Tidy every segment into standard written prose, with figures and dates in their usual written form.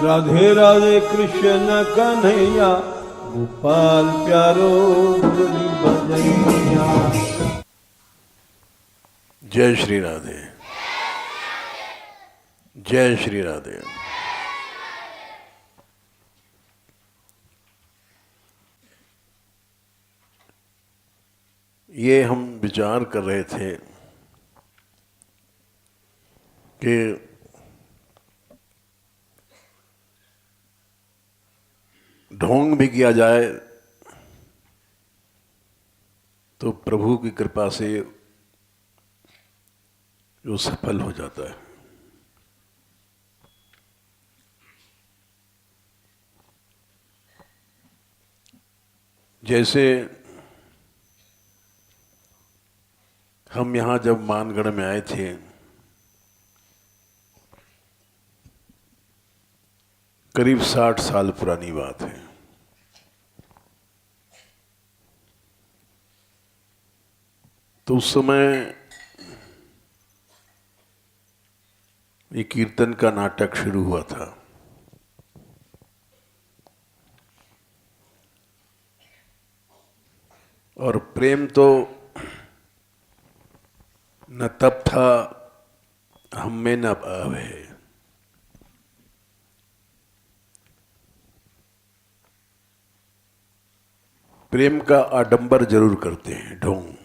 राधे राधे कृष्ण कन्हैया, गोपाल प्यारो मुरली बजैया। जय श्री राधे, जय श्री राधे। ये हम विचार कर रहे थे कि ढोंग भी किया जाए तो प्रभु की कृपा से जो सफल हो जाता है। जैसे हम यहाँ जब मानगढ़ में आए थे, करीब 60 साल पुरानी बात है। तो उस समय ये कीर्तन का नाटक शुरू हुआ था। और प्रेम तो न तब था, हम में न अब है। प्रेम का आडंबर जरूर करते हैं ढोंग।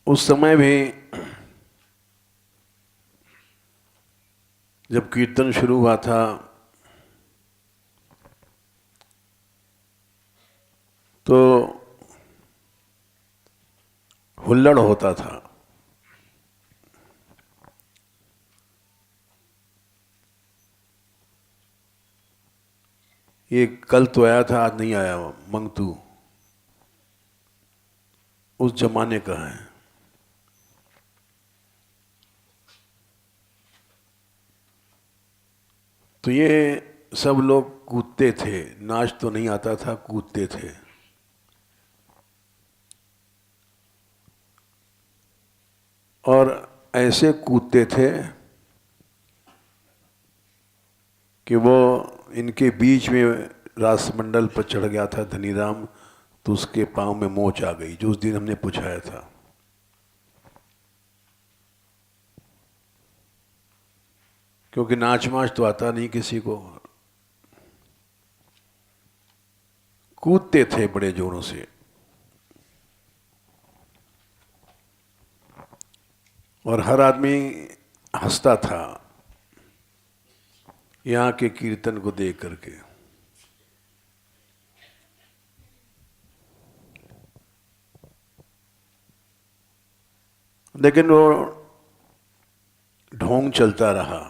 उस समय भी जब कीर्तन शुरू हुआ था तो हुल्लड़ होता था। ये कल तो आया था, आज नहीं आया मंगतू, उस जमाने का है। तो ये सब लोग कूदते थे, नाच तो नहीं आता था, कूदते थे। और ऐसे कूदते थे कि वो इनके बीच में रासमंडल पर चढ़ गया था धनीराम, तो उसके पांव में मोच आ गई, जो उस दिन हमने पूछाया था। क्योंकि नाच माच तो आता नहीं किसी को, कूदते थे बड़े जोरों से। और हर आदमी हंसता था यहाँ के कीर्तन को देख करके। लेकिन वो ढोंग चलता रहा।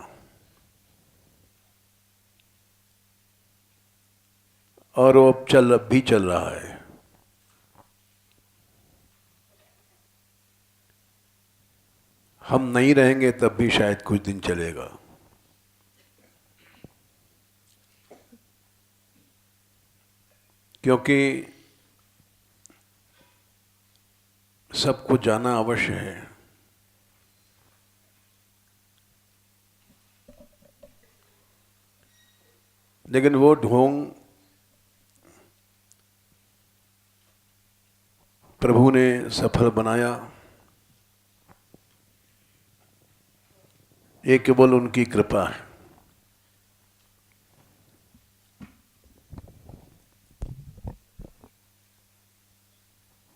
और वो अब भी चल रहा है। हम नहीं रहेंगे तब भी शायद कुछ दिन चलेगा। क्योंकि सबको जाना अवश्य है। लेकिन वो ढोंग प्रभु ने सफल बनाया, ये केवल उनकी कृपा है।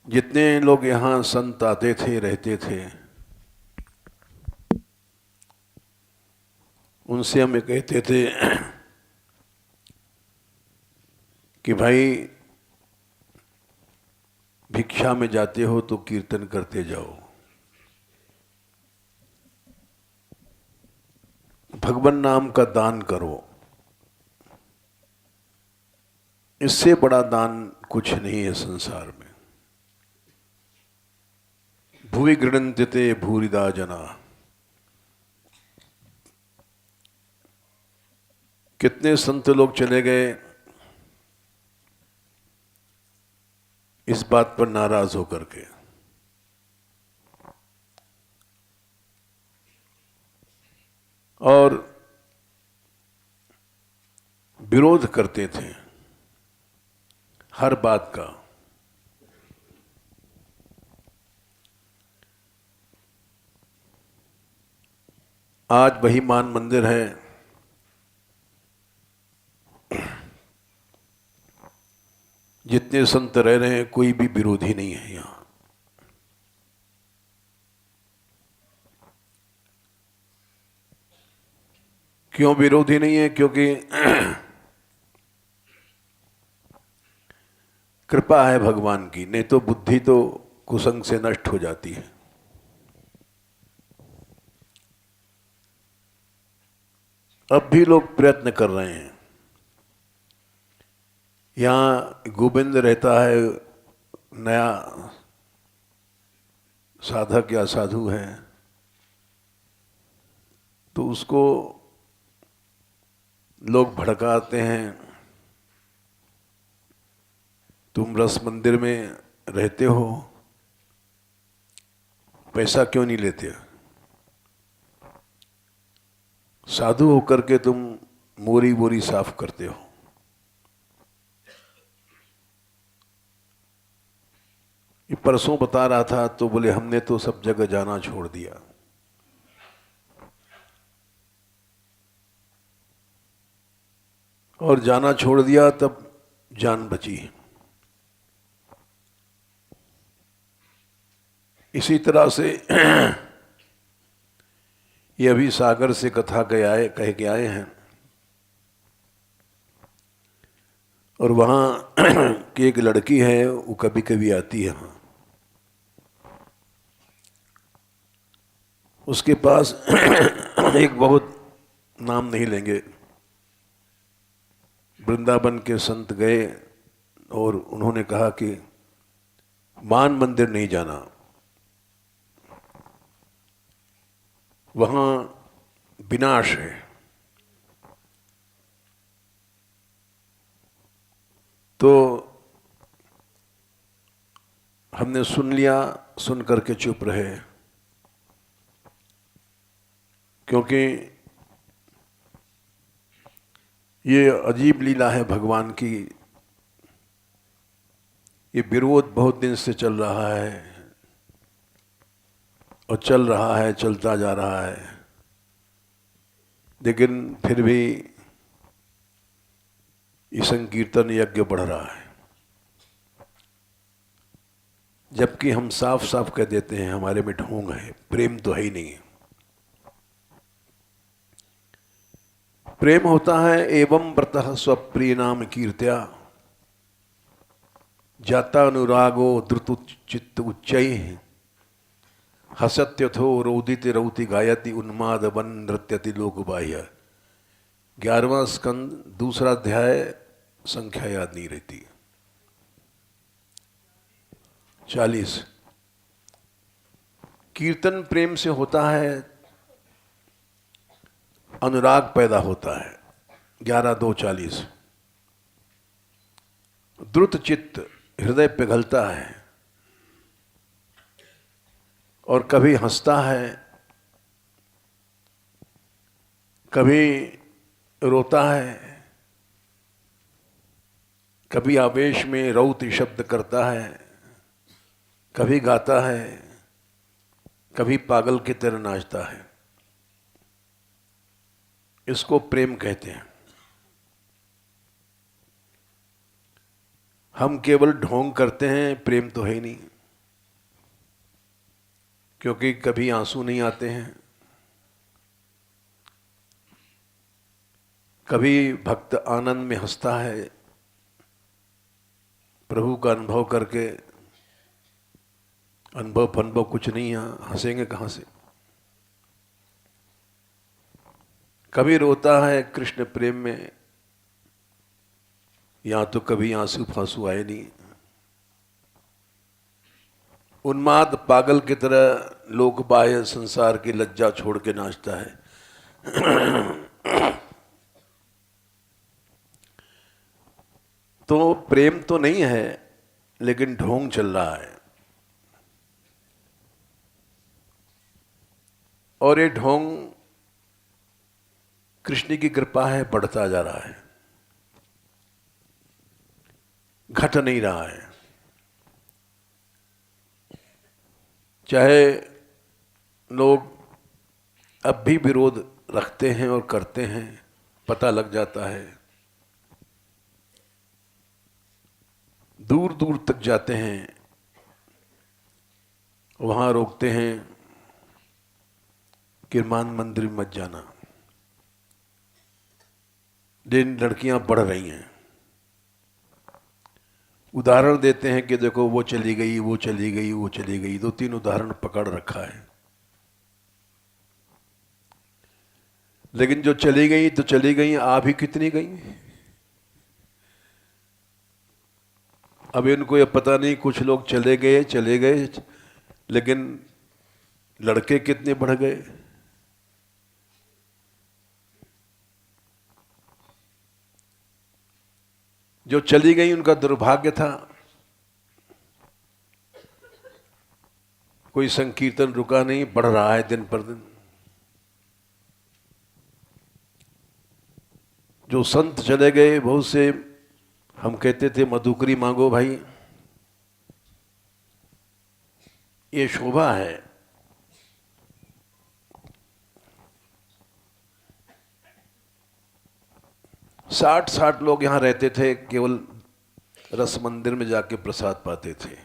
जितने लोग यहाँ संत आते थे, रहते थे, उनसे हमें कहते थे कि भाई भिक्षा में जाते हो तो कीर्तन करते जाओ, भगवान नाम का दान करो। इससे बड़ा दान कुछ नहीं है संसार में। भुवि गृणन्ति ते भूरिदा जना। कितने संत लोग चले गए इस बात पर नाराज होकर के। और विरोध करते थे हर बात का। आज वही मान मंदिर है, जितने संत रह रहे हैं कोई भी विरोधी नहीं है यहां। क्यों विरोधी नहीं है? क्योंकि कृपा है भगवान की, नहीं तो बुद्धि तो कुसंग से नष्ट हो जाती है। अब भी लोग प्रयत्न कर रहे हैं। यहां गोविंद रहता है, नया साधक या साधु है, तो उसको लोग भड़काते हैं, तुम रस मंदिर में रहते हो, पैसा क्यों नहीं लेते? साधु होकर के तुम मोरी बोरी साफ करते हो। ये परसों बता रहा था तो बोले हमने तो सब जगह जाना छोड़ दिया। और जाना छोड़ दिया तब जान बची। इसी तरह से ये अभी सागर से कथा कह के आए हैं, और वहाँ की एक लड़की है, वो कभी कभी आती है वहाँ। उसके पास एक बहुत, नाम नहीं लेंगे, वृंदावन के संत गए और उन्होंने कहा कि मान मंदिर नहीं जाना, वहाँ विनाश है। तो हमने सुन लिया, सुन करके चुप रहे, क्योंकि ये अजीब लीला है भगवान की। ये विरोध बहुत दिन से चल रहा है और चल रहा है, चलता जा रहा है, लेकिन फिर भी ये संकीर्तन यज्ञ बढ़ रहा है। जबकि हम साफ साफ कह देते हैं हमारे में ढोंग है, प्रेम तो है ही नहीं। प्रेम होता है एवं व्रतः स्वप्रिय नाम कीर्त्या, जाता अनुरागो द्रुत चित्त उच्चैः, हसत्यथो रोदित रौति गायति उन्माद वन नृत्यति लोक बाह्य। 11वां स्कंद, दूसरा अध्याय, संख्या याद नहीं रहती, 40। कीर्तन प्रेम से होता है, अनुराग पैदा होता है। 11:2:40। द्रुत चित्त, हृदय पिघलता है और कभी हंसता है, कभी रोता है, कभी आवेश में रौति शब्द करता है, कभी गाता है, कभी पागल की तरह नाचता है। इसको प्रेम कहते हैं। हम केवल ढोंग करते हैं, प्रेम तो है ही नहीं, क्योंकि कभी आंसू नहीं आते हैं, कभी भक्त आनंद में हंसता है, प्रभु का अनुभव करके। अनुभव कुछ नहीं है, हंसेंगे कहाँ से? कभी रोता है कृष्ण प्रेम में, या तो कभी आंसू फांसू आए नहीं। उन्माद पागल की तरह लोक बाह्य संसार की लज्जा छोड़ के नाचता है। तो प्रेम तो नहीं है, लेकिन ढोंग चल रहा है। और ये ढोंग कृष्ण की कृपा है, बढ़ता जा रहा है, घट नहीं रहा है। चाहे लोग अब भी विरोध रखते हैं और करते हैं, पता लग जाता है, दूर दूर तक जाते हैं, वहां रोकते हैं कि मान मंदिर में मत जाना। लेकिन लड़कियां बढ़ रही हैं, उदाहरण देते हैं कि देखो वो चली गई, वो चली गई, वो चली गई, 2-3 उदाहरण पकड़ रखा है। लेकिन जो चली गई तो चली गई, आ भी कितनी गई। अब इनको ये पता नहीं, कुछ लोग चले गए, लेकिन लड़के कितने बढ़ गए। जो चली गई उनका दुर्भाग्य था, कोई संकीर्तन रुका नहीं, बढ़ रहा है दिन पर दिन। जो संत चले गए, बहुत से हम कहते थे मधुकरी मांगो भाई, ये शोभा है। साठ लोग यहां रहते थे, केवल रस मंदिर में जाके प्रसाद पाते थे।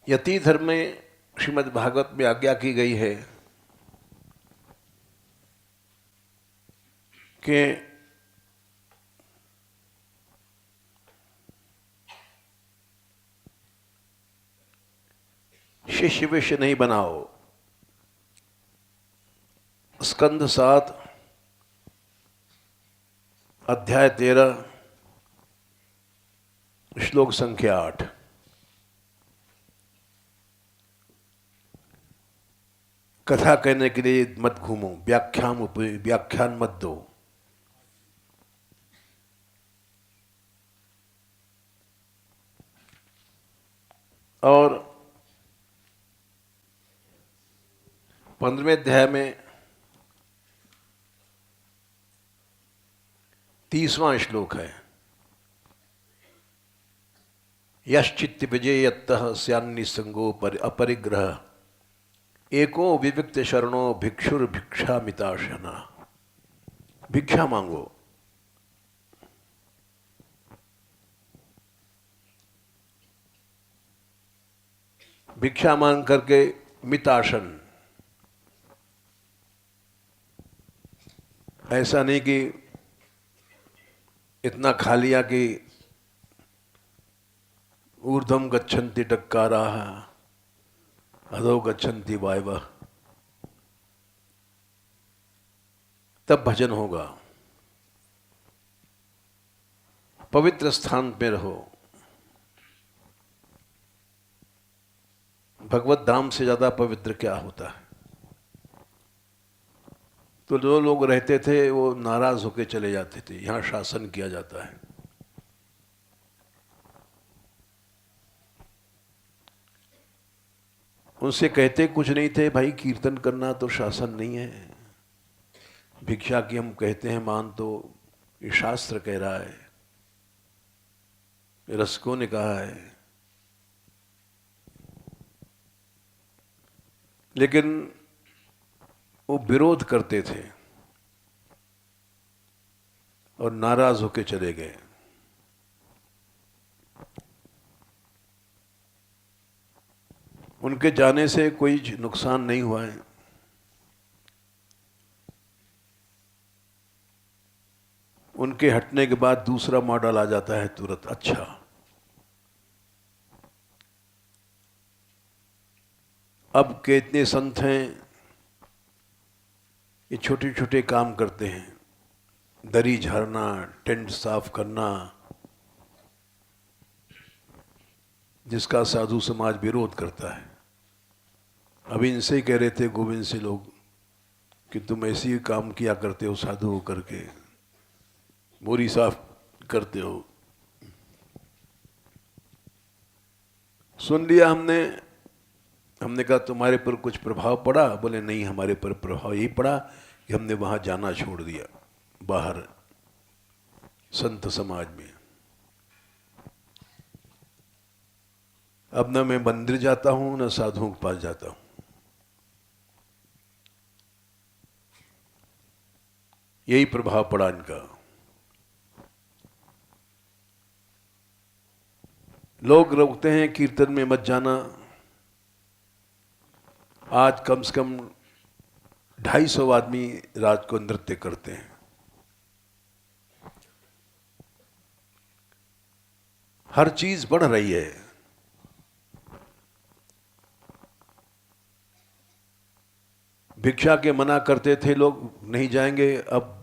यति धर्म में श्रीमद् भागवत में आज्ञा की गई है कि शिष्य विष्य नहीं बनाओ। स्कंद 7 अध्याय 13 श्लोक संख्या 8। कथा कहने के लिए मत घूमो, व्याख्यान मत दो। और 15वें अध्याय में 30वां श्लोक है, यश्चित्त विजयत्तः स्यान्निसंगो अपरिग्रह एको विविक्त शरणो भिक्षुर भिक्षा मिताशना। भिक्षा मांगो। भिक्षा मांग करके मिताशन, ऐसा नहीं कि इतना खा लिया कि ऊर्ध्वम गच्छन्ति टक्काराः अधो गच्छन्ति वायवः, तब भजन होगा। पवित्र स्थान पे रहो। भगवत धाम से ज्यादा पवित्र क्या होता है। तो जो लोग रहते थे वो नाराज होकर चले जाते थे, यहां शासन किया जाता है। उनसे कहते कुछ नहीं थे, भाई कीर्तन करना तो शासन नहीं है, भिक्षा की हम कहते हैं मान, तो ये शास्त्र कह रहा है, रसकों ने कहा है। लेकिन वो विरोध करते थे और नाराज होकर चले गए। उनके जाने से कोई नुकसान नहीं हुआ है। उनके हटने के बाद दूसरा मॉडल आ जाता है तुरंत। अच्छा, अब के इतने संत हैं, ये छोटे छोटे काम करते हैं, दरी झाड़ना, टेंट साफ करना, जिसका साधु समाज विरोध करता है। अभी इनसे ही कह रहे थे गोविंद से लोग कि तुम ऐसे ही काम किया करते हो, साधु होकर के बोरी साफ करते हो। सुन लिया हमने। हमने कहा तुम्हारे पर कुछ प्रभाव पड़ा? बोले नहीं, हमारे पर प्रभाव यही पड़ा कि हमने वहाँ जाना छोड़ दिया, बाहर संत समाज में। अब न मैं मंदिर जाता हूँ, न साधुओं के पास जाता हूँ। यही प्रभाव पड़ा इनका। लोग रोकते हैं कीर्तन में मत जाना। आज कम से कम 250 आदमी रात को नृत्य करते हैं। हर चीज बढ़ रही है। भिक्षा के मना करते थे लोग, नहीं जाएंगे, अब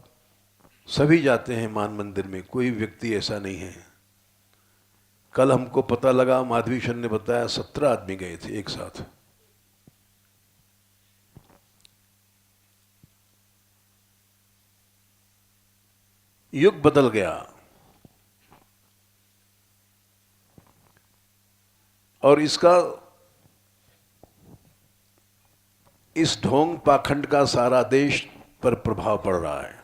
सभी जाते हैं मान मंदिर में, कोई व्यक्ति ऐसा नहीं है। कल हमको पता लगा, माधवीशन ने बताया, 17 आदमी गए थे एक साथ। युग बदल गया। और इसका, इस ढोंग पाखंड का सारा देश पर प्रभाव पड़ रहा है।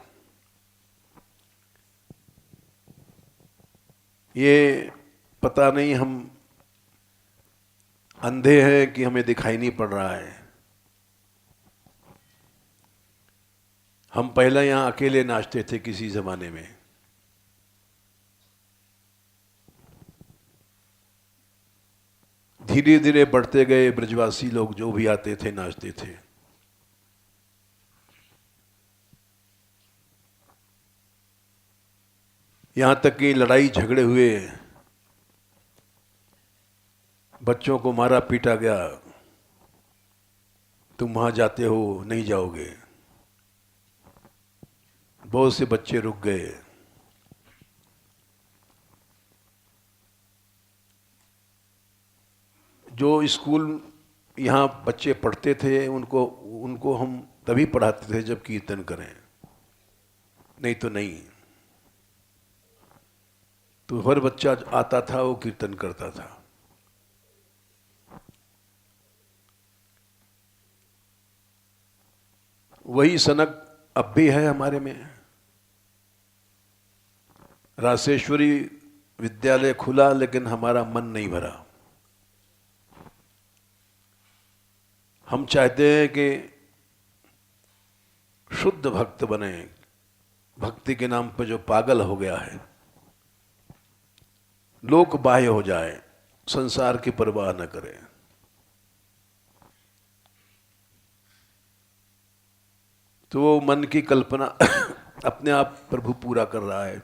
ये पता नहीं हम अंधे हैं कि हमें दिखाई नहीं पड़ रहा है। हम पहले यहां अकेले नाचते थे किसी जमाने में। धीरे धीरे बढ़ते गए, ब्रजवासी लोग जो भी आते थे नाचते थे। यहां तक कि लड़ाई झगड़े हुए, बच्चों को मारा पीटा गया। तुम वहां जाते हो, नहीं जाओगे। बहुत से बच्चे रुक गए। जो स्कूल यहाँ बच्चे पढ़ते थे, उनको हम तभी पढ़ाते थे जब कीर्तन करें, नहीं तो नहीं। तो हर बच्चा आता था, वो कीर्तन करता था। वही सनक अब भी है हमारे में। रासेश्वरी विद्यालय खुला, लेकिन हमारा मन नहीं भरा। हम चाहते हैं कि शुद्ध भक्त बने। भक्ति के नाम पर जो पागल हो गया है, लोक बाह्य हो जाए, संसार की परवाह न करे। तो वो मन की कल्पना अपने आप प्रभु पूरा कर रहा है।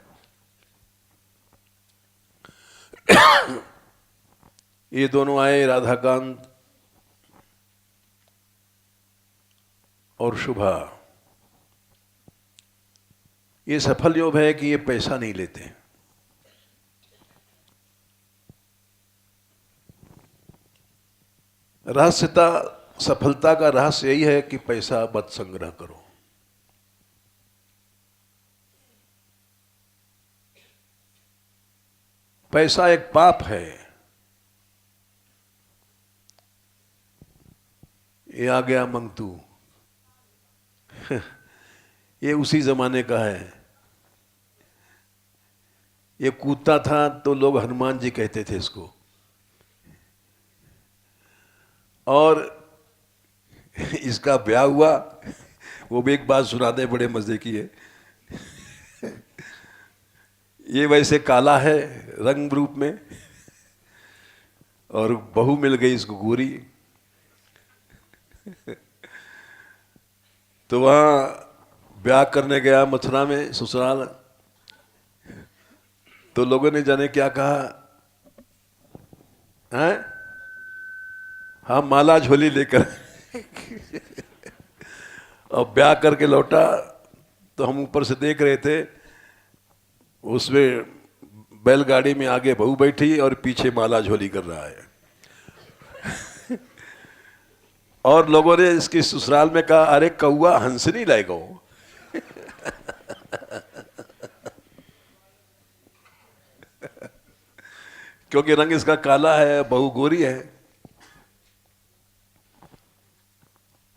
ये दोनों आए, राधाकांत और शुभा। ये सफल योग है कि ये पैसा नहीं लेते। रहस्यता, सफलता का रहस्य यही है कि पैसा मत संग्रह करो। पैसा एक पाप है। ये आ गया मंगतू। ये उसी जमाने का है। ये कूदता था तो लोग हनुमान जी कहते थे इसको। और इसका ब्याह हुआ, वो भी एक बात सुना दे, बड़े मजे की है। ये वैसे काला है रंग रूप में, और बहू मिल गई इसको गोरी। तो वहां ब्याह करने गया मथुरा में, ससुराल। तो लोगों ने जाने क्या कहा है, हाँ माला झोली लेकर। और ब्याह करके लौटा तो हम ऊपर से देख रहे थे, उसमें बैलगाड़ी में आगे बहू बैठी और पीछे माला झोली कर रहा है। और लोगों ने इसकी ससुराल में कहा, अरे कौआ हंसनी लाएगा। क्योंकि रंग इसका काला है, बहू गोरी है,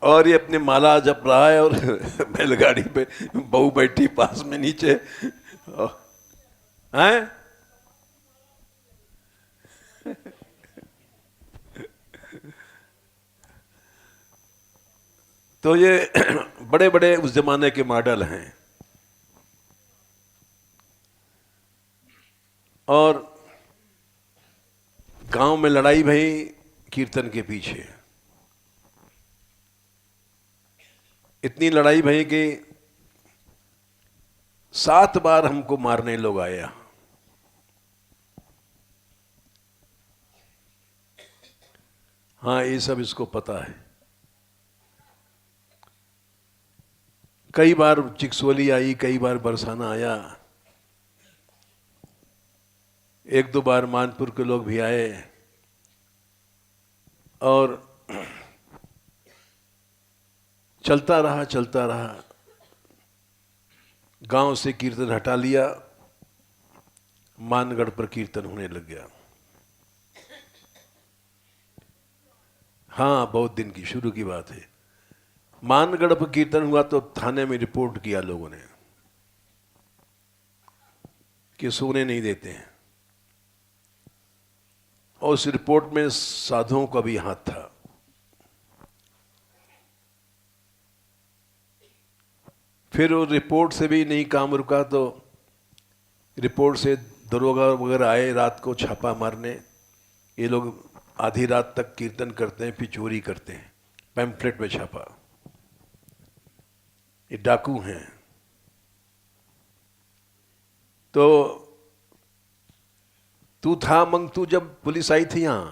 और ये अपनी माला जप रहा है और बैलगाड़ी पे बहू बैठी पास में नीचे हैं। तो ये बड़े बड़े उस जमाने के मॉडल हैं। और गांव में लड़ाई भई कीर्तन के पीछे, इतनी लड़ाई भई कि 7 बार हमको मारने लोग आया। हाँ, ये सब इसको पता है। कई बार चिकसोली आई, कई बार बरसाना आया, 1-2 बार मानपुर के लोग भी आए। और चलता रहा। गांव से कीर्तन हटा लिया, मानगढ़ पर कीर्तन होने लग गया। हाँ, बहुत दिन की शुरू की बात है। मानगढ़ पर कीर्तन हुआ तो थाने में रिपोर्ट किया लोगों ने कि सोने नहीं देते हैं, और उस रिपोर्ट में साधुओं का भी हाथ था। फिर वो रिपोर्ट से भी नहीं काम रुका, तो रिपोर्ट से दरोगा वगैरह आए रात को छापा मारने। ये लोग आधी रात तक कीर्तन करते हैं, फिर चोरी करते हैं, पैम्फलेट में छापा। ये डाकू हैं। तो तू था मंगतू जब पुलिस आई थी यहां।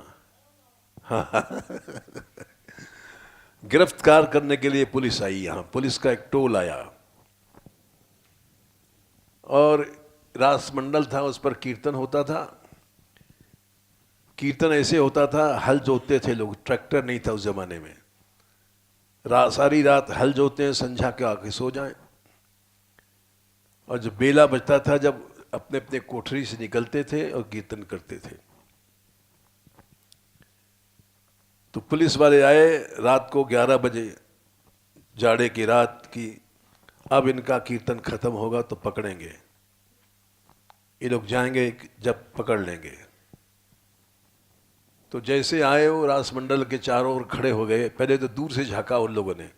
गिरफ्तार करने के लिए पुलिस आई यहां, पुलिस का एक टोल आया, और रासमंडल था, उस पर कीर्तन होता था। कीर्तन ऐसे होता था, हल जोतते थे लोग, ट्रैक्टर नहीं था उस जमाने में। सारी रात हल जोतते हैं, संझा के आके सो जाएं। और जब बेला बजता था, जब अपने अपने कोठरी से निकलते थे और कीर्तन करते थे। तो पुलिस वाले आए रात को 11 बजे, जाड़े की रात की, अब इनका कीर्तन खत्म होगा तो पकड़ेंगे, ये लोग जाएंगे जब पकड़ लेंगे। तो जैसे आए वो रासमंडल के चारों ओर खड़े हो गए। पहले तो दूर से झांका उन लोगों ने।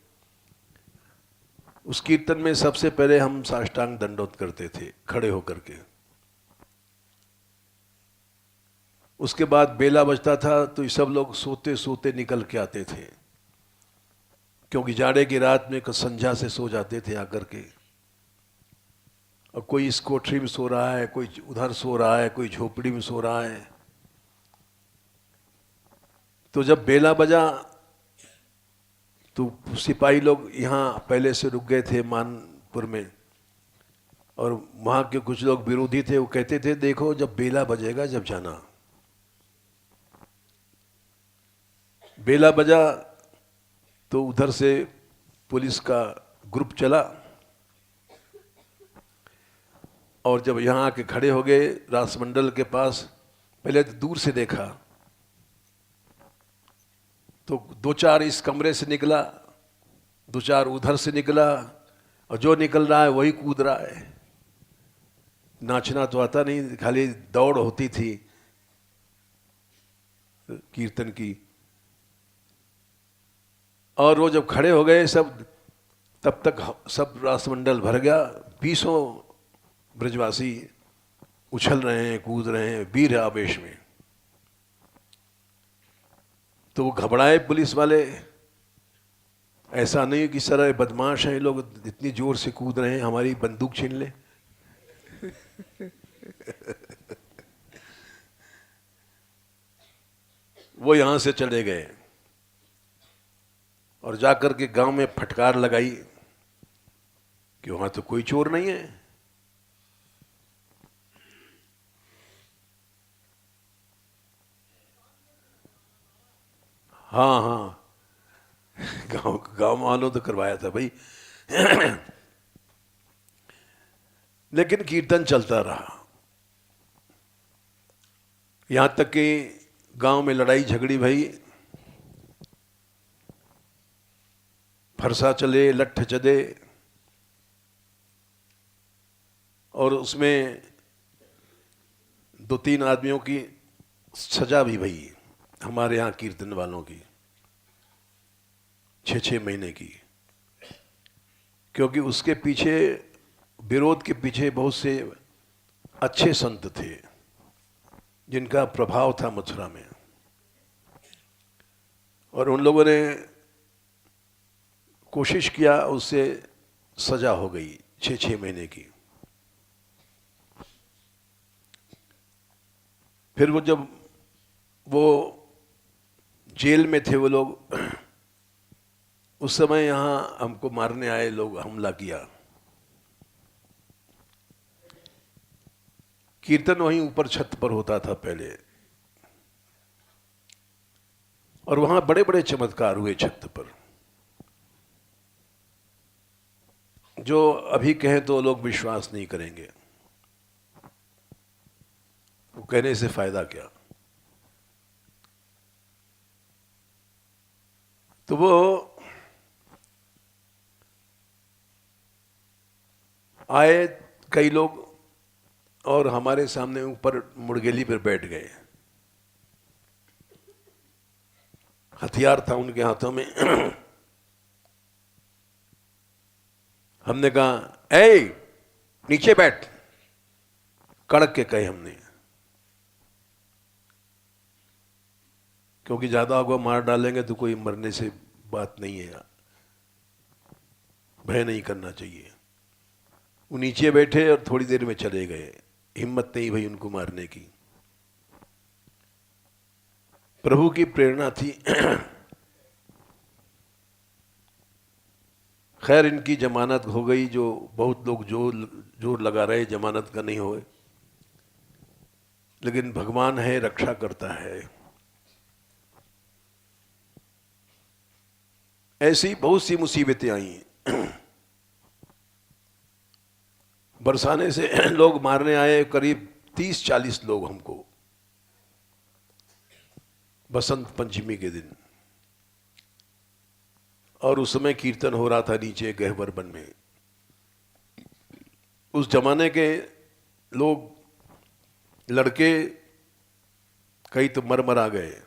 उस कीर्तन में सबसे पहले हम साष्टांग दंडोत करते थे खड़े होकर के। उसके बाद बेला बजता था तो ये सब लोग सोते सोते निकल के आते थे, क्योंकि जाड़े की रात में संझा से सो जाते थे आकर के। और कोई इस कोठरी में सो रहा है, कोई उधर सो रहा है, कोई झोपड़ी में सो रहा है। तो जब बेला बजा तो सिपाही लोग यहाँ पहले से रुक गए थे मानपुर में, और वहाँ के कुछ लोग विरोधी थे, वो कहते थे देखो जब बेला बजेगा जब जाना। बेला बजा तो उधर से पुलिस का ग्रुप चला, और जब यहाँ आके खड़े हो गए रासमंडल के पास, पहले तो दूर से देखा तो 2-4 इस कमरे से निकला, 2-4 उधर से निकला, और जो निकल रहा है वही कूद रहा है। नाचना तो आता नहीं, खाली दौड़ होती थी कीर्तन की। और वो जब खड़े हो गए सब, तब तक सब रासमंडल भर गया। 20 ब्रजवासी उछल रहे हैं, कूद रहे हैं वीर आवेश में। तो वो घबराए पुलिस वाले, ऐसा नहीं कि सर बदमाश हैं ये लोग, इतनी जोर से कूद रहे हैं, हमारी बंदूक छीन ले। वो यहां से चले गए और जाकर के गांव में फटकार लगाई कि वहां तो कोई चोर नहीं है। हाँ हाँ, गांव वालों तो करवाया था भाई। लेकिन कीर्तन चलता रहा। यहाँ तक कि गांव में लड़ाई झगड़ी भई, फरसा चले, लट्ठ चले, और उसमें 2-3 आदमियों की सजा भी भई हमारे यहाँ कीर्तन वालों की, 6-6 महीने की। क्योंकि उसके पीछे, विरोध के पीछे बहुत से अच्छे संत थे जिनका प्रभाव था मथुरा में, और उन लोगों ने कोशिश किया, उससे सजा हो गई 6-6 महीने की। फिर वो जब वो जेल में थे वो लोग, उस समय यहाँ हमको मारने आए लोग, हमला किया। कीर्तन वहीं ऊपर छत पर होता था पहले, और वहां बड़े बड़े चमत्कार हुए छत पर, जो अभी कहें तो लोग विश्वास नहीं करेंगे। वो कहने से फायदा क्या। तो वो आए कई लोग, और हमारे सामने ऊपर मुड़गेली पर बैठ गए। हथियार था उनके हाथों में। हमने कहा, ए नीचे बैठ, कड़क के कहे हमने, क्योंकि ज्यादा होगा मार डालेंगे तो कोई मरने से बात नहीं है, भय नहीं करना चाहिए। वो नीचे बैठे और थोड़ी देर में चले गए, हिम्मत नहीं भाई उनको मारने की। प्रभु की प्रेरणा थी। खैर इनकी जमानत हो गई, जो बहुत लोग जोर लगा रहे जमानत का नहीं होए, लेकिन भगवान है, रक्षा करता है। ऐसी बहुत सी मुसीबतें आई। बरसाने से लोग मारने आए, करीब 30-40 लोग हमको, बसंत पंचमी के दिन। और उस समय कीर्तन हो रहा था नीचे गहवर वन में। उस जमाने के लोग, लड़के कई तो मर आ गए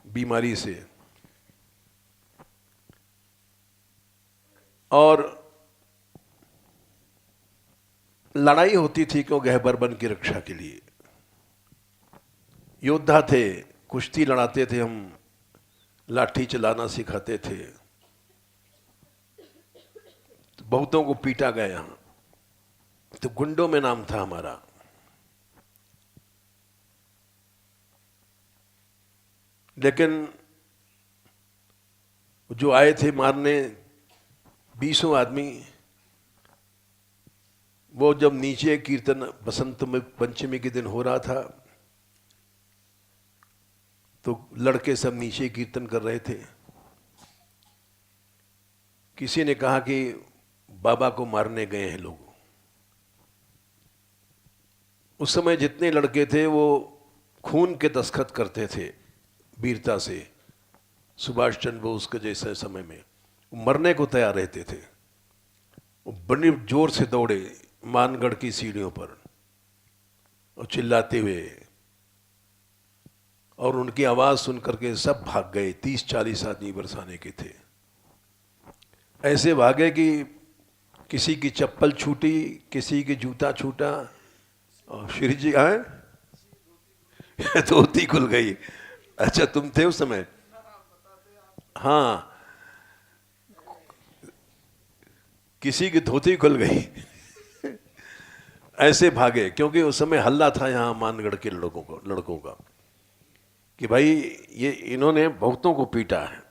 बीमारी से, और लड़ाई होती थी क्यों, गहबर वन की रक्षा के लिए। योद्धा थे, कुश्ती लड़ाते थे हम, लाठी चलाना सिखाते थे। तो बहुतों को पीटा गया यहाँ, तो गुंडों में नाम था हमारा। लेकिन जो आए थे मारने 20 आदमी, वो जब नीचे कीर्तन बसंत में पंचमी के दिन हो रहा था, तो लड़के सब नीचे कीर्तन कर रहे थे। किसी ने कहा कि बाबा को मारने गए हैं लोग। उस समय जितने लड़के थे वो खून के दस्तखत करते थे वीरता से, सुभाष चंद्र बोस के जैसे समय में मरने को तैयार रहते थे। वो बड़ी जोर से दौड़े मानगढ़ की सीढ़ियों पर और चिल्लाते हुए, और उनकी आवाज सुन करके सब भाग गए। 30-40 आदमी बरसाने के थे। ऐसे भागे कि किसी की चप्पल छूटी, किसी की जूता छूटा, और श्री जी आए धोती खुल गई। अच्छा तुम थे उस समय? हाँ, किसी की धोती खुल गई। ऐसे भागे, क्योंकि उस समय हल्ला था यहाँ मानगढ़ के लड़कों का कि भाई ये इन्होंने बहुतों को पीटा है,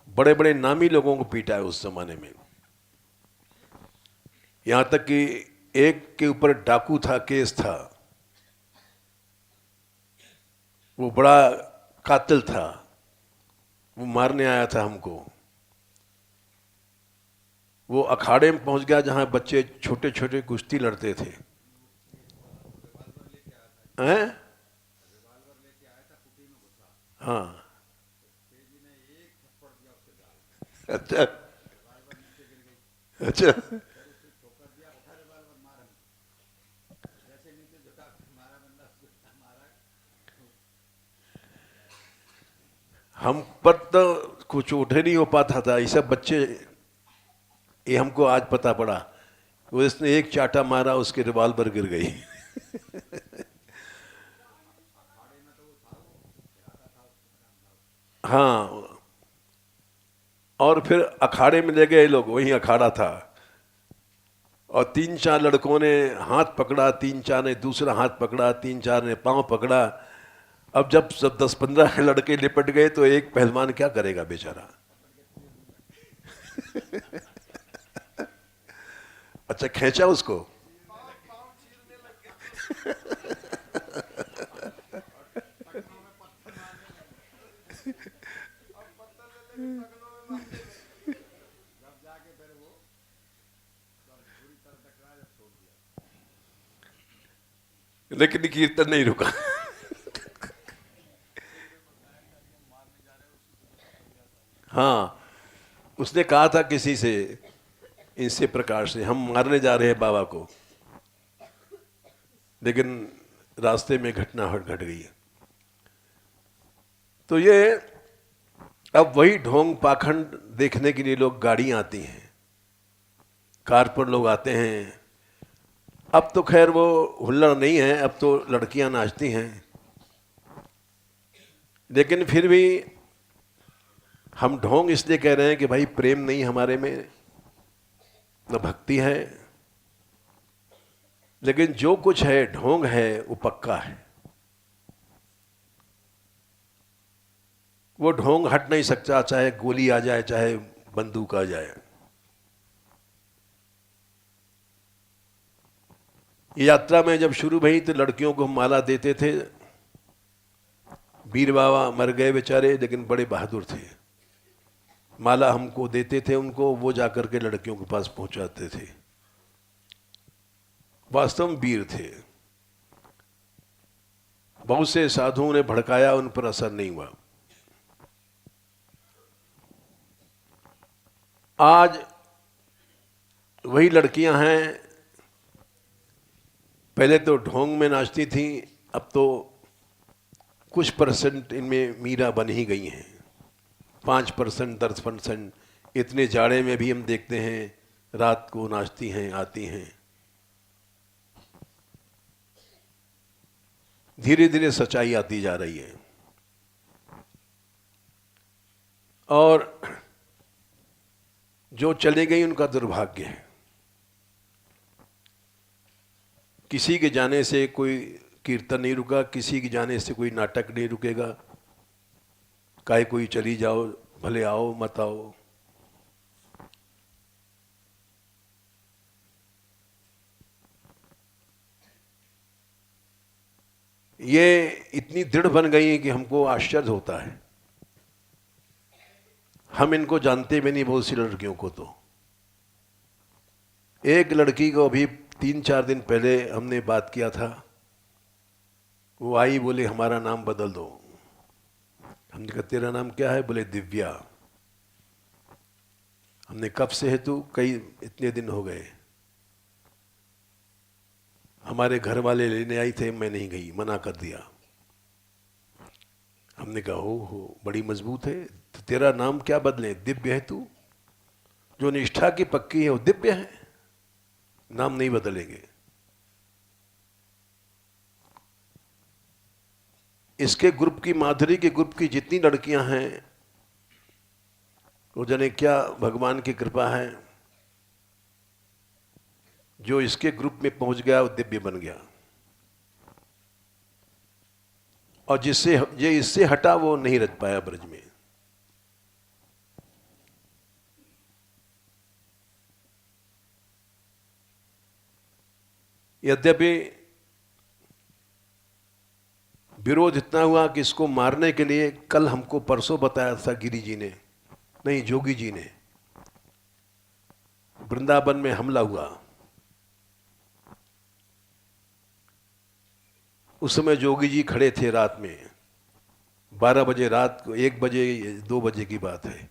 बड़े बड़े नामी लोगों को पीटा है उस जमाने में। यहां तक कि एक के ऊपर डाकू था, केस था, वो बड़ा कातिल था, वो मारने आया था हमको। वो अखाड़े में पहुंच गया जहां बच्चे छोटे छोटे कुश्ती लड़ते थे। हैं? हाँ, अच्छा अच्छा। हम पर तो कुछ उठे नहीं हो पाता था, ये सब बच्चे, ये हमको आज पता पड़ा। वो इसने एक चाटा मारा, उसके रिवॉल्वर गिर गई। हाँ, और फिर अखाड़े में ले गए लोग, वहीं अखाड़ा था, और 3-4 लड़कों ने हाथ पकड़ा, 3-4 ने दूसरा हाथ पकड़ा, 3-4 ने पांव पकड़ा। अब जब सब 10-15 लड़के लिपट गए तो एक पहलवान क्या करेगा बेचारा। अच्छा, खींचा उसको। लेकिन कीर्तन नहीं रुका। हाँ, उसने कहा था किसी से, इनसे प्रकार से, हम मारने जा रहे हैं बाबा को, लेकिन रास्ते में घटना घट गई। तो ये अब वही ढोंग पाखंड देखने के लिए लोग गाड़ी आती हैं, कार पर लोग आते हैं। अब तो खैर वो हुल्लड़ नहीं है, अब तो लड़कियां नाचती हैं, लेकिन फिर भी हम ढोंग इसलिए कह रहे हैं कि भाई प्रेम नहीं हमारे में, न भक्ति है। लेकिन जो कुछ है ढोंग है वो पक्का है, वो ढोंग हट नहीं सकता, चाहे गोली आ जाए चाहे बंदूक आ जाए। ये यात्रा में जब शुरू भई तो लड़कियों को हम माला देते थे। वीर बाबा मर गए बेचारे, लेकिन बड़े बहादुर थे। माला हमको देते थे, उनको वो जाकर के लड़कियों के पास पहुंचाते थे। वास्तव में वीर थे। बहुत से साधुओं ने भड़काया, उन पर असर नहीं हुआ। आज वही लड़कियां हैं, पहले तो ढोंग में नाचती थी, अब तो कुछ परसेंट इनमें मीरा बन ही गई हैं। 5%, 10%, इतने जाड़े में भी हम देखते हैं रात को नाचती हैं, आती हैं। धीरे धीरे सच्चाई आती जा रही है। और जो चले गई उनका दुर्भाग्य है। किसी के जाने से कोई कीर्तन नहीं रुका, किसी के जाने से कोई नाटक नहीं रुकेगा। काहे कोई चली जाओ, भले आओ मत आओ। ये इतनी दृढ़ बन गई है कि हमको आश्चर्य होता है। हम इनको जानते भी नहीं, बहुत सी लड़कियों को। तो एक लड़की को अभी 3-4 दिन पहले हमने बात किया था, वो आई, बोले हमारा नाम बदल दो। हमने कहा तेरा नाम क्या है? बोले दिव्या। हमने कब से है तू? कई इतने दिन हो गए। हमारे घर वाले लेने आई थे, मैं नहीं गई, मना कर दिया। हमने कहा हो बड़ी मजबूत है, तो तेरा नाम क्या बदले? दिव्य है तू। जो निष्ठा की पक्की है वो दिव्य है, नाम नहीं बदलेंगे। इसके ग्रुप की, माधुरी के ग्रुप की जितनी लड़कियां हैं, वो जाने क्या भगवान की कृपा है, जो इसके ग्रुप में पहुंच गया वो दिव्य बन गया। और जिससे ये इससे हटा वो नहीं रच पाया ब्रज में। यद्यपि विरोध इतना हुआ कि इसको मारने के लिए, कल हमको परसों बताया था गिरी जी ने, नहीं जोगी जी ने, वृंदावन में हमला हुआ। उस समय जोगी जी खड़े थे रात में, 12 बजे रात को, 1 बजे 2 बजे की बात है।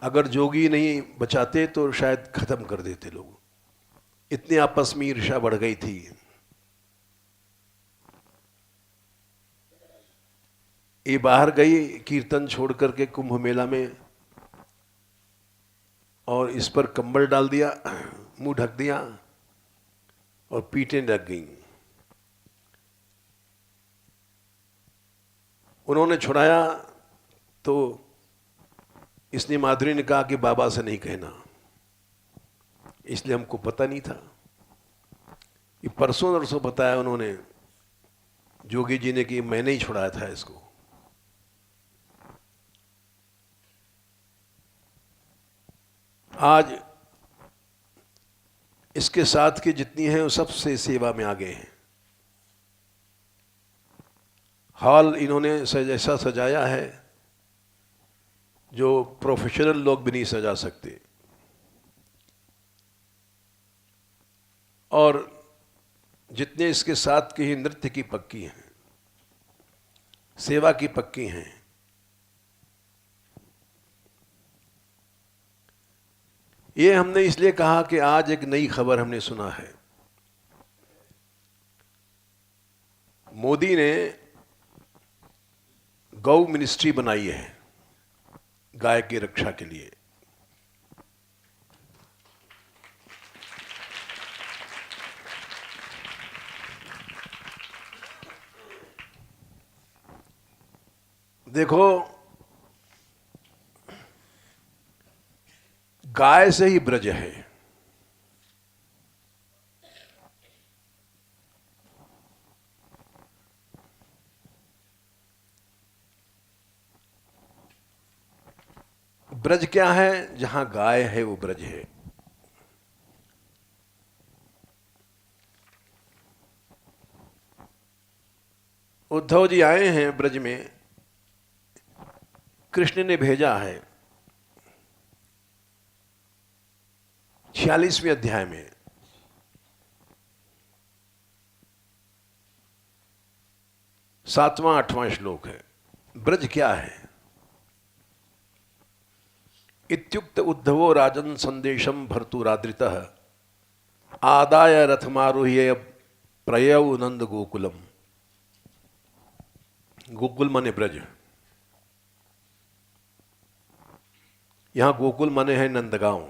अगर जोगी नहीं बचाते तो शायद खत्म कर देते लोग, इतनी आपस में ईर्ष्या बढ़ गई थी। ये बाहर गई कीर्तन छोड़ करके कुंभ मेला में, और इस पर कंबल डाल दिया, मुंह ढक दिया और पीटें लग गईं। उन्होंने छुड़ाया तो इसने, माधुरी ने कहा कि बाबा से नहीं कहना, इसलिए हमको पता नहीं था। ये परसों नरसों बताया उन्होंने जोगी जी ने कि मैंने ही छुड़ाया था इसको। आज इसके साथ के जितनी हैं वो सबसे सेवा में आ गए हैं। हॉल इन्होंने ऐसा सजाया है जो प्रोफेशनल लोग भी नहीं सजा सकते, और जितने इसके साथ के ही नृत्य की पक्की हैं, सेवा की पक्की हैं। ये हमने इसलिए कहा कि आज एक नई खबर हमने सुना है। मोदी ने गौ मिनिस्ट्री बनाई है गाय की रक्षा के लिए। देखो, गाय से ही ब्रज है। ब्रज क्या है? जहां गाय है वो ब्रज है। उद्धव जी आए हैं ब्रज में, कृष्ण ने भेजा है 46वें अध्याय में। सातवां 8वां श्लोक है। ब्रज क्या है? इत्युक्त उद्धवो राजन संदेशम भर्तुरादृतः आदाय रथमारोह्य प्रयौ नंद गोकुलम। गोकुल माने ब्रज, यहां गोकुल माने है नंदगांव।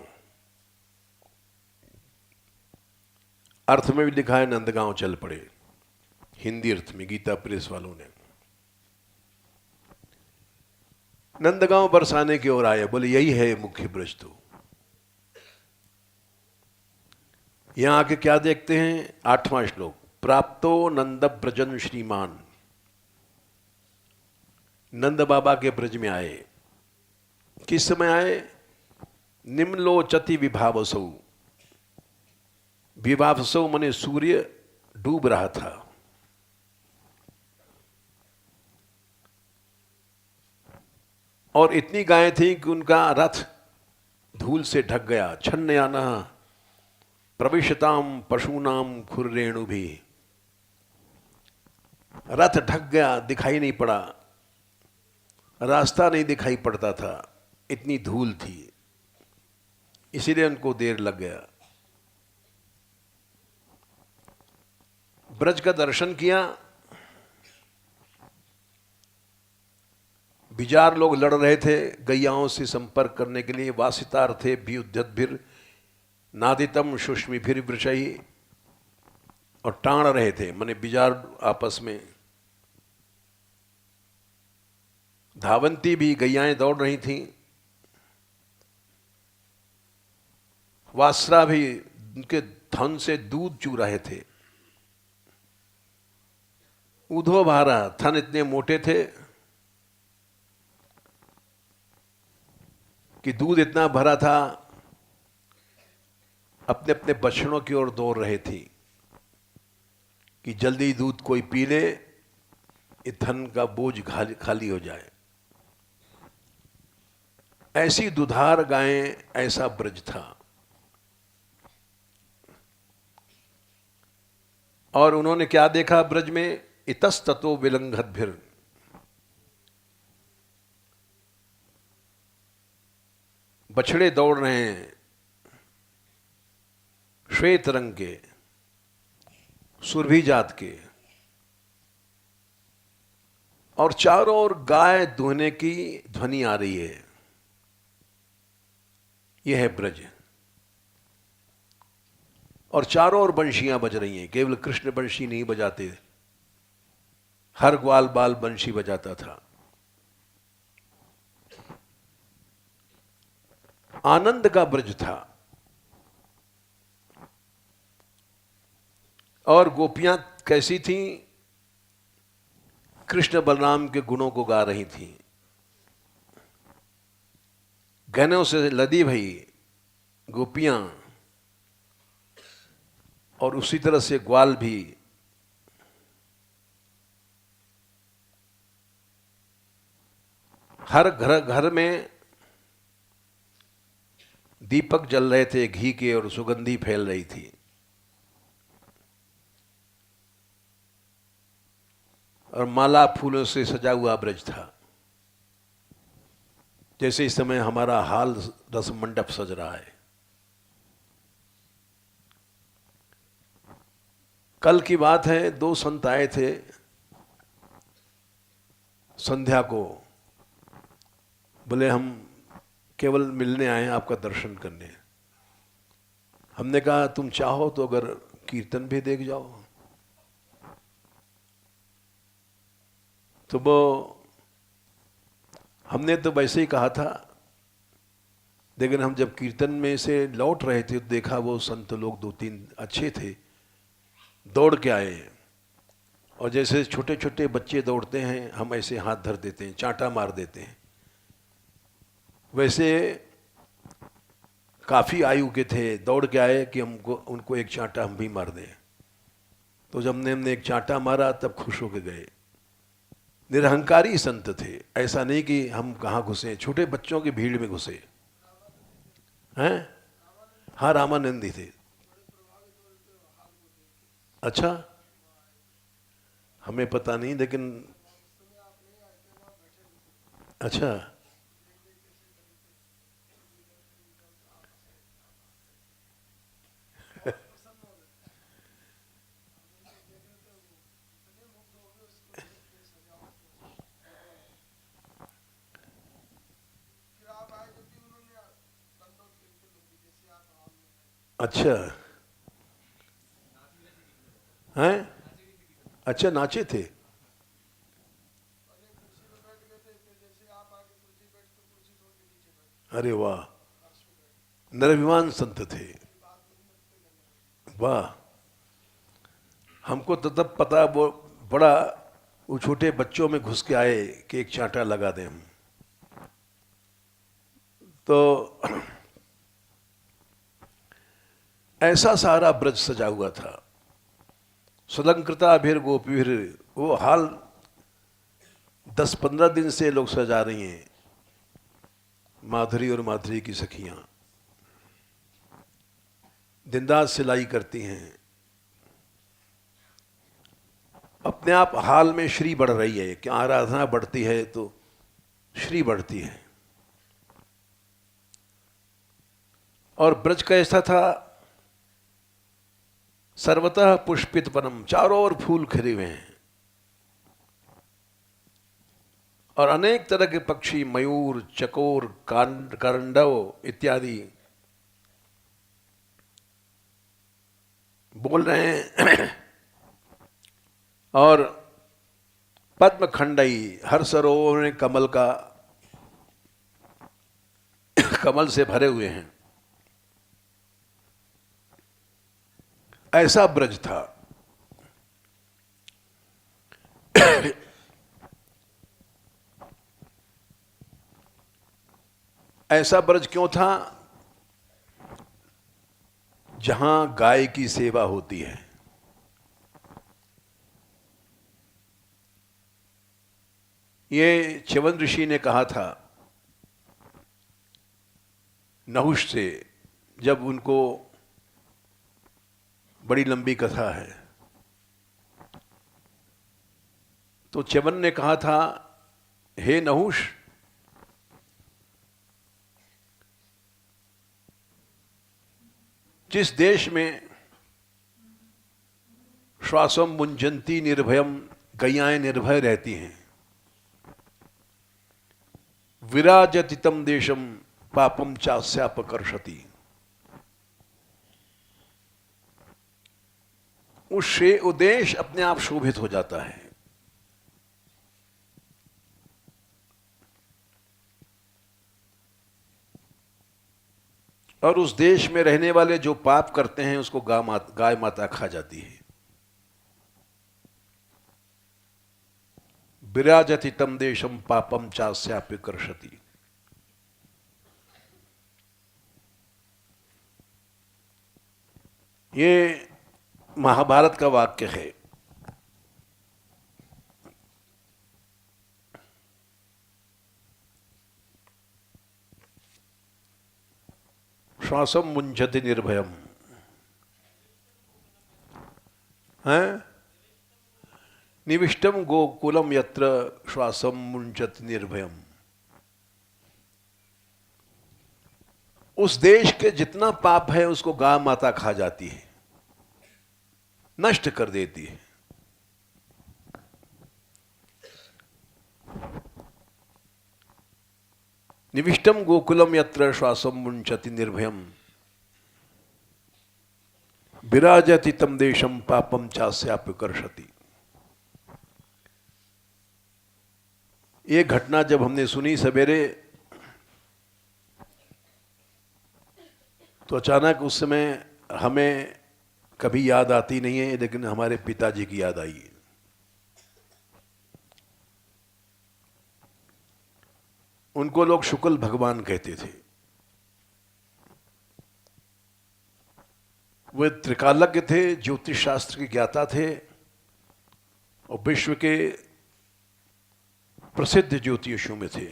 अर्थ में भी लिखा है नंदगांव चल पड़े, हिंदी अर्थ में गीता प्रेस वालों ने। नंदगांव बरसाने की ओर आए, बोले यही है मुख्य ब्रज। तो यहां आके क्या देखते हैं? 8वां श्लोक, प्राप्तो नंद ब्रजन श्रीमान। नंद बाबा के ब्रज में आए। किस समय आए? निम्नलोचति विभावसौ। विभावसौ माने सूर्य डूब रहा था। और इतनी गायें थी कि उनका रथ धूल से ढक गया। छन्नयाना प्रविशताम पशूनाम खुर्रेणु भी। रथ ढक गया, दिखाई नहीं पड़ा, रास्ता नहीं दिखाई पड़ता था, इतनी धूल थी, इसीलिए उनको देर लग गया। ब्रज का दर्शन किया। बिजार लोग लड़ रहे थे गैयाओं से संपर्क करने के लिए। वासितार थे व्युद्धद्भिर नादितम सुष्मिभिर वृषही, और टाण रहे थे, माने बिजार आपस में। धावंती भी गैयाएं दौड़ रही थीं। वासरा भी उनके धन से दूध चू रहे थे। ऊधो भारा, थन इतने मोटे थे कि दूध इतना भरा था, अपने अपने बछड़ों की ओर दौड़ रहे थी कि जल्दी दूध कोई पी ले, ये धन का बोझ खाली हो जाए। ऐसी दुधार गायें, ऐसा ब्रज था। और उन्होंने क्या देखा ब्रज में? इतस्ततो विलंघद्भिर, बछड़े दौड़ रहे हैं श्वेत रंग के, सुरभि जात के, और चारों ओर गाय दुहने की ध्वनि आ रही है। यह है ब्रज। और चारों ओर बंशियां बज रही हैं। केवल कृष्ण बंशी नहीं बजाते, हर ग्वाल बाल बंशी बजाता था। आनंद का ब्रज था। और गोपियां कैसी थीं? कृष्ण बलराम के गुणों को गा रही थीं। गहनों से लदी भई गोपियां, और उसी तरह से ग्वाल भी। हर घर में दीपक जल रहे थे घी के, और सुगंधी फैल रही थी। और माला फूलों से सजा हुआ ब्रज था, जैसे इस समय हमारा हाल रस मंडप सज रहा है। कल की बात है, 2 संत आए थे संध्या को। बोले हम केवल मिलने आए हैं, आपका दर्शन करने। हमने कहा तुम चाहो तो अगर कीर्तन भी देख जाओ। तो वो, हमने तो वैसे ही कहा था, लेकिन हम जब कीर्तन में से लौट रहे थे तो देखा वो संत लोग 2-3 अच्छे थे, दौड़ के आए। और जैसे छोटे छोटे बच्चे दौड़ते हैं, हम ऐसे हाथ धर देते हैं, चांटा मार देते हैं, वैसे काफ़ी आयु के थे, दौड़ के आए कि उनको एक चांटा हम भी मार दें। तो जब हमने एक चांटा मारा तब खुश होकर गए। निरहंकारी संत थे, ऐसा नहीं कि हम कहाँ घुसे, छोटे बच्चों की भीड़ में घुसे हैं। हाँ, रामानंदी थे। अच्छा, हमें पता नहीं, लेकिन अच्छा। अच्छा हैं, अच्छा नाचे थे। अरे वाह, नरभिमान संत थे। वाह, हमको तो तब पता, वो बड़ा वो छोटे बच्चों में घुस के आए कि एक चांटा लगा दें हम। तो ऐसा सारा ब्रज सजा हुआ था। सुलंकृता भीर गोपीर, वो हाल 10-15 दिन से लोग सजा रही हैं, माधुरी और माधुरी की सखियां दिन रात सिलाई करती हैं। अपने आप हाल में श्री बढ़ रही है कि आराधना बढ़ती है तो श्री बढ़ती है। और ब्रज कैसा था? सर्वतः पुष्पित वनम, चारों ओर फूल खिले हुए हैं, और अनेक तरह के पक्षी, मयूर, चकोर, करंडव इत्यादि बोल रहे हैं। और पद्म खंडई, हर सरोवर में कमल से भरे हुए हैं। ऐसा ब्रज था। ऐसा ब्रज क्यों था? जहां गाय की सेवा होती है। ये च्यवन ऋषि ने कहा था नहुष से, जब उनको, बड़ी लंबी कथा है, तो च्यवन ने कहा था, हे नहुष, जिस देश में श्वासम मुंजंती निर्भयम, गैयाएं निर्भय रहती हैं, विराजतितम देशम पापम चास्यापकर्षति, उससे उद्देश्य अपने आप शोभित हो जाता है। और उस देश में रहने वाले जो पाप करते हैं उसको गाय माता खा जाती है। विराजति तम देशम पापम चास्यापकर्षति। ये महाभारत का वाक्य है। श्वासम मुंजति निर्भयम है, निविष्टम गोकुलम यत्र श्वासम मुंजति निर्भयम। उस देश के जितना पाप है उसको गाय माता खा जाती है, नष्ट कर देती है। निविष्टम गोकुलम यत्र श्वासम मुंचति निर्भयम, विराजति तम देशम पापम चास्यापकर्षति। ये घटना जब हमने सुनी सवेरे, तो अचानक उस समय हमें कभी याद आती नहीं है, लेकिन हमारे पिताजी की याद आई। उनको लोग शुक्ल भगवान कहते थे। वे त्रिकालज्ञ थे, ज्योतिष शास्त्र के ज्ञाता थे और विश्व के प्रसिद्ध ज्योतिषियों में थे।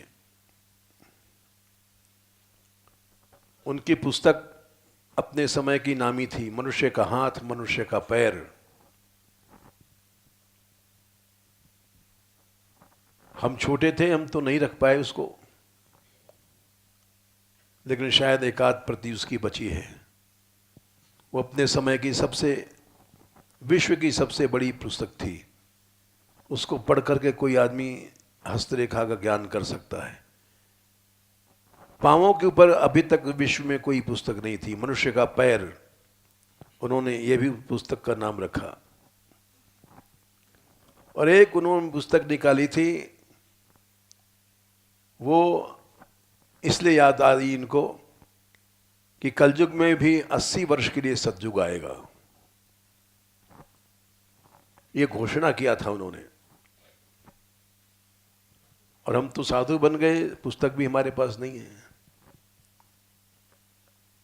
उनकी पुस्तक अपने समय की नामी थी, मनुष्य का हाथ, मनुष्य का पैर। हम छोटे थे, हम तो नहीं रख पाए उसको, लेकिन शायद एक आध प्रति उसकी बची है। वो अपने समय की विश्व की सबसे बड़ी पुस्तक थी। उसको पढ़ करके कोई आदमी हस्तरेखा का ज्ञान कर सकता है। पांवों के ऊपर अभी तक विश्व में कोई पुस्तक नहीं थी। मनुष्य का पैर, उन्होंने ये भी पुस्तक का नाम रखा। और एक उन्होंने पुस्तक निकाली थी, वो इसलिए याद आ रही इनको कि कलयुग में भी 80 वर्ष के लिए सतयुग आएगा। ये घोषणा किया था उन्होंने। और हम तो साधु बन गए, पुस्तक भी हमारे पास नहीं है।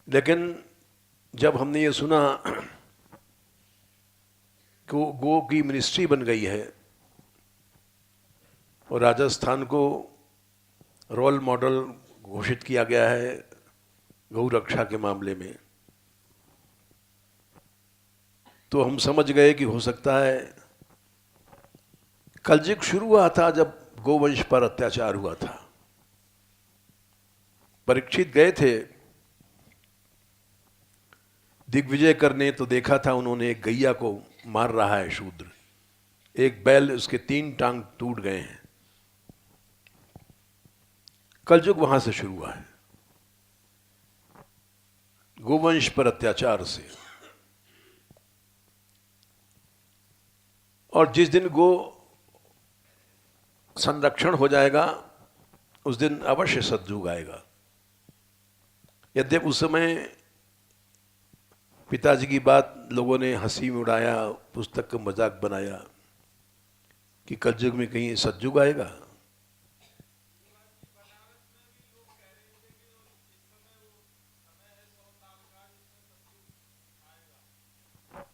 लेकिन जब हमने ये सुना कि गो की मिनिस्ट्री बन गई है और राजस्थान को रोल मॉडल घोषित किया गया है गौ रक्षा के मामले में, तो हम समझ गए कि हो सकता है कलयुग शुरू हुआ था जब गोवंश पर अत्याचार हुआ था। परीक्षित गए थे दिग्विजय करने, तो देखा था उन्होंने एक गैया को मार रहा है शूद्र, एक बैल, उसके 3 टांग टूट गए हैं। कलयुग वहां से शुरू हुआ है, गोवंश पर अत्याचार से। और जिस दिन गो संरक्षण हो जाएगा उस दिन अवश्य सतयुग आएगा। यद्यपि उस समय पिताजी की बात लोगों ने हंसी में उड़ाया, पुस्तक का मजाक बनाया कि कलयुग में कहीं सतयुग आएगा।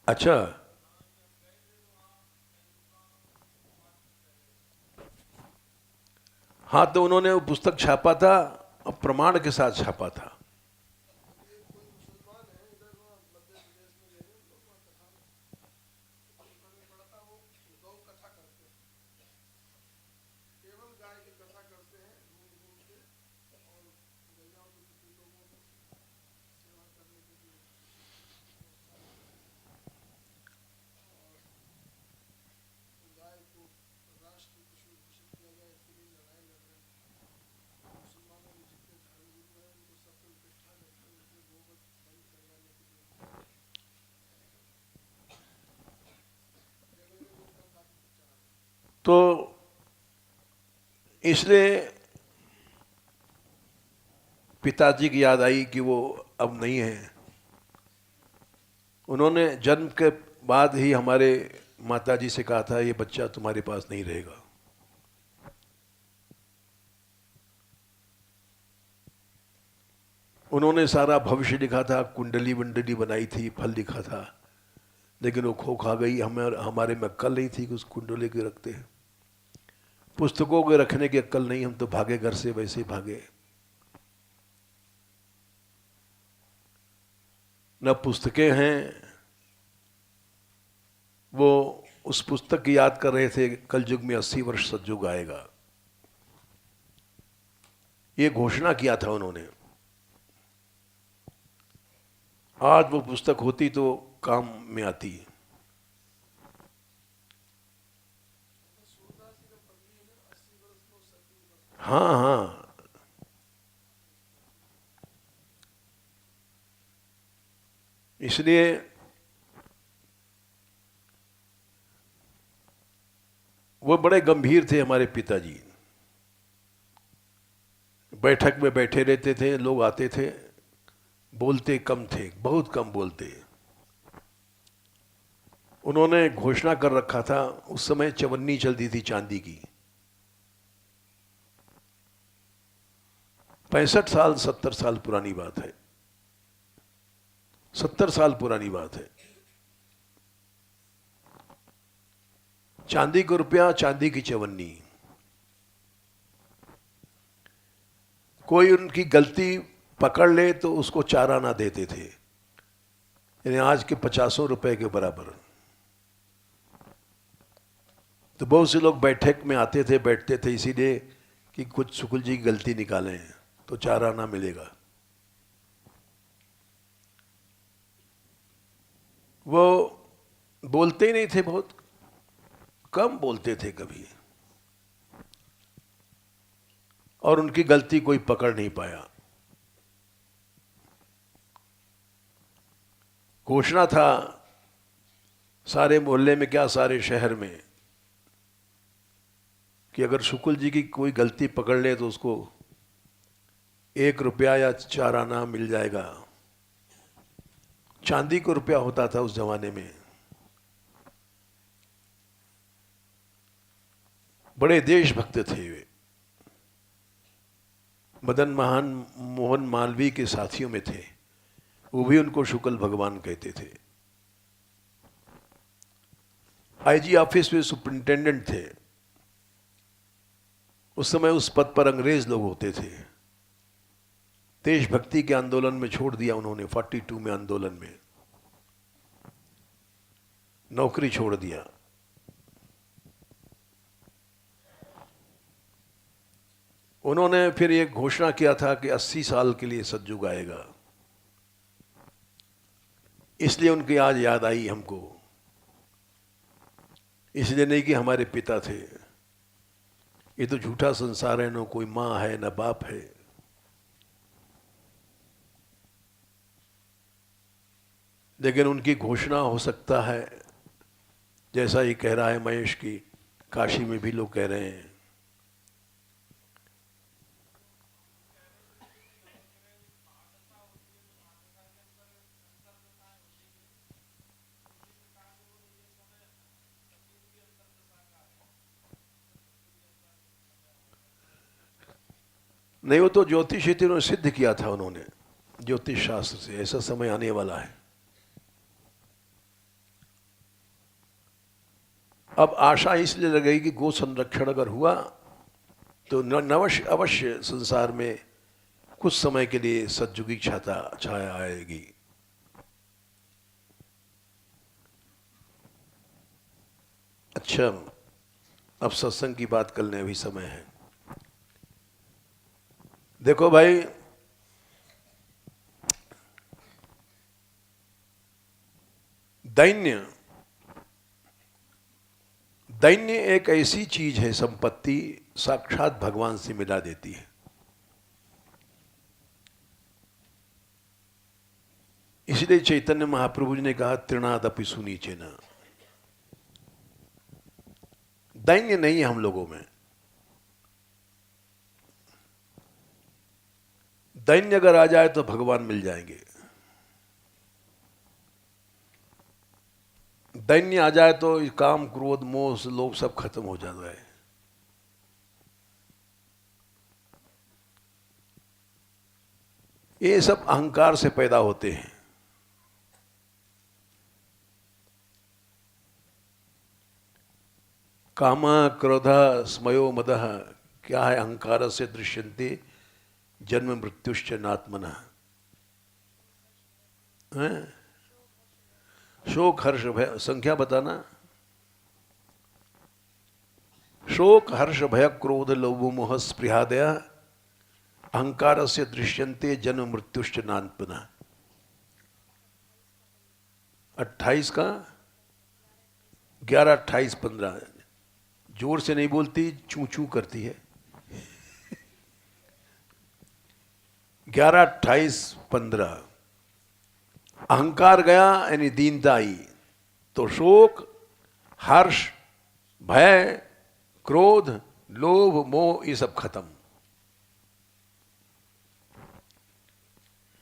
अच्छा, हाँ, तो उन्होंने वो पुस्तक छापा था और प्रमाण के साथ छापा था। तो इसलिए पिताजी की याद आई कि वो अब नहीं है। उन्होंने जन्म के बाद ही हमारे माताजी से कहा था, ये बच्चा तुम्हारे पास नहीं रहेगा। उन्होंने सारा भविष्य लिखा था, कुंडली वंडली बनाई थी, फल लिखा था, लेकिन वो खो खा गई। हमारे में अक्ल नहीं थी कि उस कुंडली के रखते हैं। पुस्तकों के रखने की अक्ल नहीं, हम तो भागे घर से वैसे ही भागे। न पुस्तकें हैं। वो उस पुस्तक की याद कर रहे थे, कलयुग में 80 वर्ष सतयुग आएगा, ये घोषणा किया था उन्होंने। आज वो पुस्तक होती तो काम में आती। हाँ हाँ, इसलिए वो बड़े गंभीर थे हमारे पिताजी। बैठक में बैठे रहते थे, लोग आते थे, बोलते कम थे, बहुत कम बोलते। उन्होंने घोषणा कर रखा था, उस समय चवन्नी चलती थी चांदी की। 65 साल 70 साल पुरानी बात है, 70 साल पुरानी बात है। चांदी को रुपया, चांदी की चवन्नी। कोई उनकी गलती पकड़ ले तो उसको 4 आना देते थे, यानी आज के 50 रुपए के बराबर। तो बहुत से लोग बैठक में आते थे, बैठते थे इसीलिए कि कुछ शुक्ल जी की गलती निकालें तो 4 आना मिलेगा। वो बोलते ही नहीं थे, बहुत कम बोलते थे कभी, और उनकी गलती कोई पकड़ नहीं पाया। घोषणा था सारे मोहल्ले में, क्या सारे शहर में, कि अगर शुक्ल जी की कोई गलती पकड़ ले तो उसको 1 रुपया या 4 आना मिल जाएगा। चांदी को रुपया होता था उस जमाने में। बड़े देशभक्त थे वे। मदन मोहन मालवीय के साथियों में थे, वो भी उनको शुक्ल भगवान कहते थे। आईजी ऑफिस में सुपरिंटेंडेंट थे। उस समय उस पद पर अंग्रेज लोग होते थे। देशभक्ति के आंदोलन में छोड़ दिया उन्होंने, 42 में आंदोलन में नौकरी छोड़ दिया। उन्होंने फिर एक घोषणा किया था कि 80 साल के लिए सतयुग आएगा, इसलिए उनकी आज याद आई हमको। इसलिए नहीं कि हमारे पिता थे। ये तो झूठा संसार है, न कोई माँ है न बाप है। लेकिन उनकी घोषणा हो सकता है, जैसा ये कह रहा है महेश की, काशी में भी लोग कह रहे हैं। नहीं, वो तो ज्योतिष थी, उन्होंने सिद्ध किया था उन्होंने ज्योतिष शास्त्र से, ऐसा समय आने वाला है। अब आशा इसलिए लगेगी कि गो संरक्षण अगर हुआ तो अवश्य संसार में कुछ समय के लिए सतयुगी छाया आएगी। अच्छा, अब सत्संग की बात करने अभी समय है। देखो भाई, दैन्य एक ऐसी चीज है, संपत्ति साक्षात भगवान से मिला देती है। इसलिए चैतन्य महाप्रभु जी ने कहा, तृणादपि सुनीचेन, दैन्य नहीं है हम लोगों में। दैन्य अगर आ जाए तो भगवान मिल जाएंगे। दैन्य आ जाए तो काम क्रोध मोह लोभ सब खत्म हो जाता है। ये सब अहंकार से पैदा होते हैं। काम क्रोध स्मयो मद क्या है? अहंकार से दृश्यन्ते जन्म मृत्युश्च नात्मनः। शोक हर्ष भय, संख्या बताना। शोक हर्ष भय क्रोध लोभ मोह स्पृहादय अहंकार से दृश्यन्ते जन्म मृत्युश्च नात्मनः। 28 का 11, 28, 15। जोर से नहीं बोलती, चू चू करती है। 11, 28, 15। अहंकार गया यानी दीनता आई तो शोक हर्ष भय क्रोध लोभ मोह ये सब खत्म।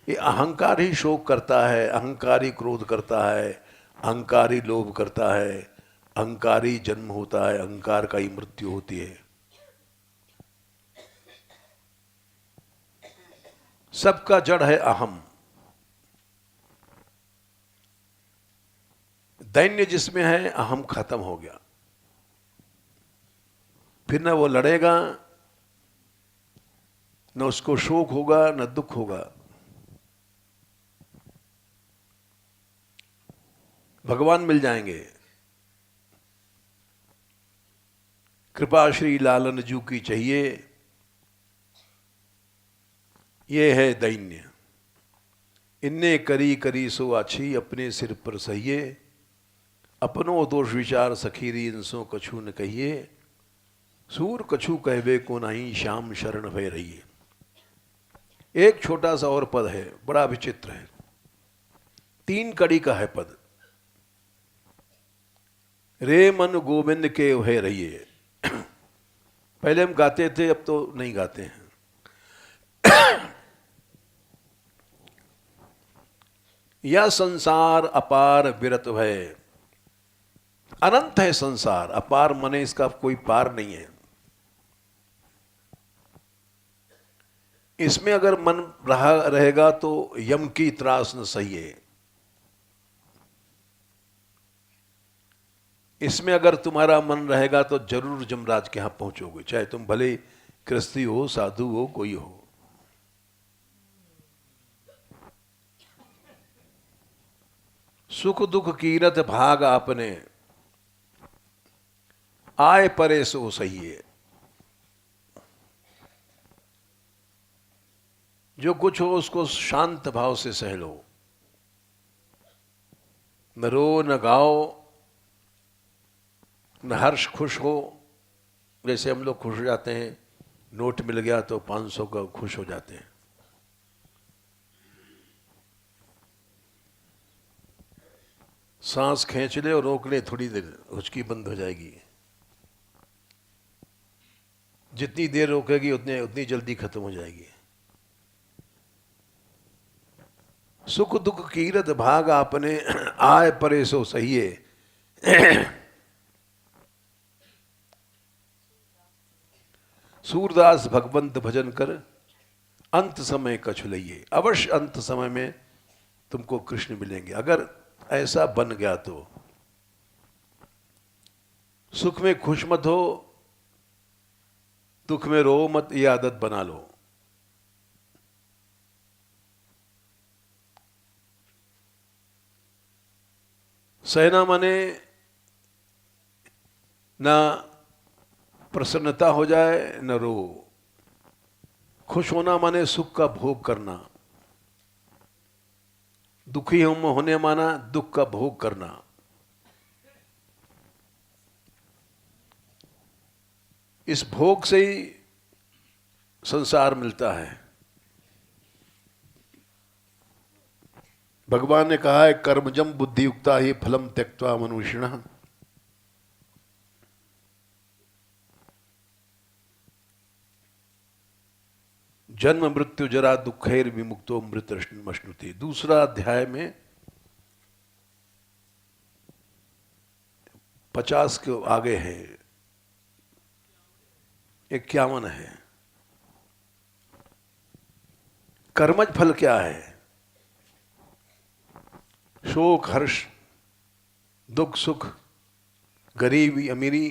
ये अहंकार ही शोक करता है, अहंकार ही क्रोध करता है, अहंकार ही लोभ करता है, अहंकार ही जन्म होता है, अहंकार का ही मृत्यु होती है। सबका जड़ है अहम। दैन्य जिसमें है अहम खत्म हो गया, फिर न वो लड़ेगा, न उसको शोक होगा, न दुख होगा। भगवान मिल जाएंगे। कृपा श्री लालन जू की चाहिए, ये है दैन्य। इन्ने करी करी सो आछी अपने सिर पर सहिए, अपनो दोष विचार सखीरी इंसो कछु न कहिए, सूर कछु कहवे को नहीं श्याम शरण भय रहिए। एक छोटा सा और पद है, बड़ा विचित्र है, 3 कड़ी का है पद। रे मन गोविंद के भय रहिए। पहले हम गाते थे, अब तो नहीं गाते हैं। यह संसार अपार विरत भय। अनंत है संसार, अपार मने इसका कोई पार नहीं है। इसमें अगर मन रहेगा तो यम की त्रास न सही है। इसमें अगर तुम्हारा मन रहेगा तो जरूर जमराज के यहां पहुंचोगे, चाहे तुम भले गृहस्थी हो, साधु हो, कोई हो। सुख दुख कीरत भाग आपने, आए परे सो सही है। जो कुछ हो उसको शांत भाव से सह लो, न रो न गाओ, न हर्ष खुश हो। जैसे हम लोग खुश हो जाते हैं, नोट मिल गया तो 500 का खुश हो जाते हैं। सांस खींच ले और रोक ले, थोड़ी देर हुचकी बंद हो जाएगी। जितनी देर रोकेगी उतनी जल्दी खत्म हो जाएगी। सुख दुख कीरत भाग आपने, आए परे सो सहिए। सूरदास भगवंत भजन कर, अंत समय कछु लइए। अवश्य अंत समय में तुमको कृष्ण मिलेंगे, अगर ऐसा बन गया तो। सुख में खुश मत हो, दुख में रो मत, ये आदत बना लो। सहना माने ना प्रसन्नता हो जाए न रो। खुश होना माने सुख का भोग करना, दुखी होने माना दुख का भोग करना। इस भोग से ही संसार मिलता है। भगवान ने कहा है, कर्मजम बुद्धि युक्ता ही फलम त्यक्त्वा मनुष्यणः। जन्म मृत्यु जरा दुखैर विमुक्तो मृत मश्नुते। दूसरा अध्याय में 50 के आगे है, 51 है। कर्मज फल क्या है? शोक हर्ष, दुख सुख, गरीबी अमीरी।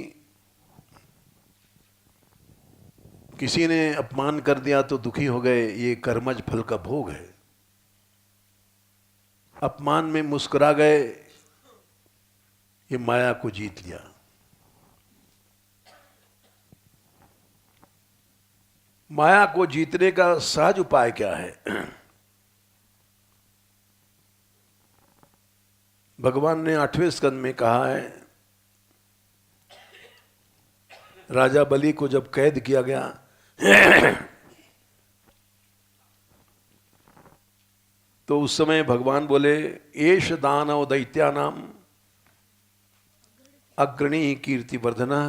किसी ने अपमान कर दिया तो दुखी हो गए, ये कर्मज फल का भोग है। अपमान में मुस्कुरा गए, ये माया को जीत लिया। माया को जीतने का सहज उपाय क्या है? भगवान ने 8वें स्कंद में कहा है, राजा बलि को जब कैद किया गया तो उस समय भगवान बोले, एष दानव दैत्यानाम अग्रणी कीर्तिवर्धना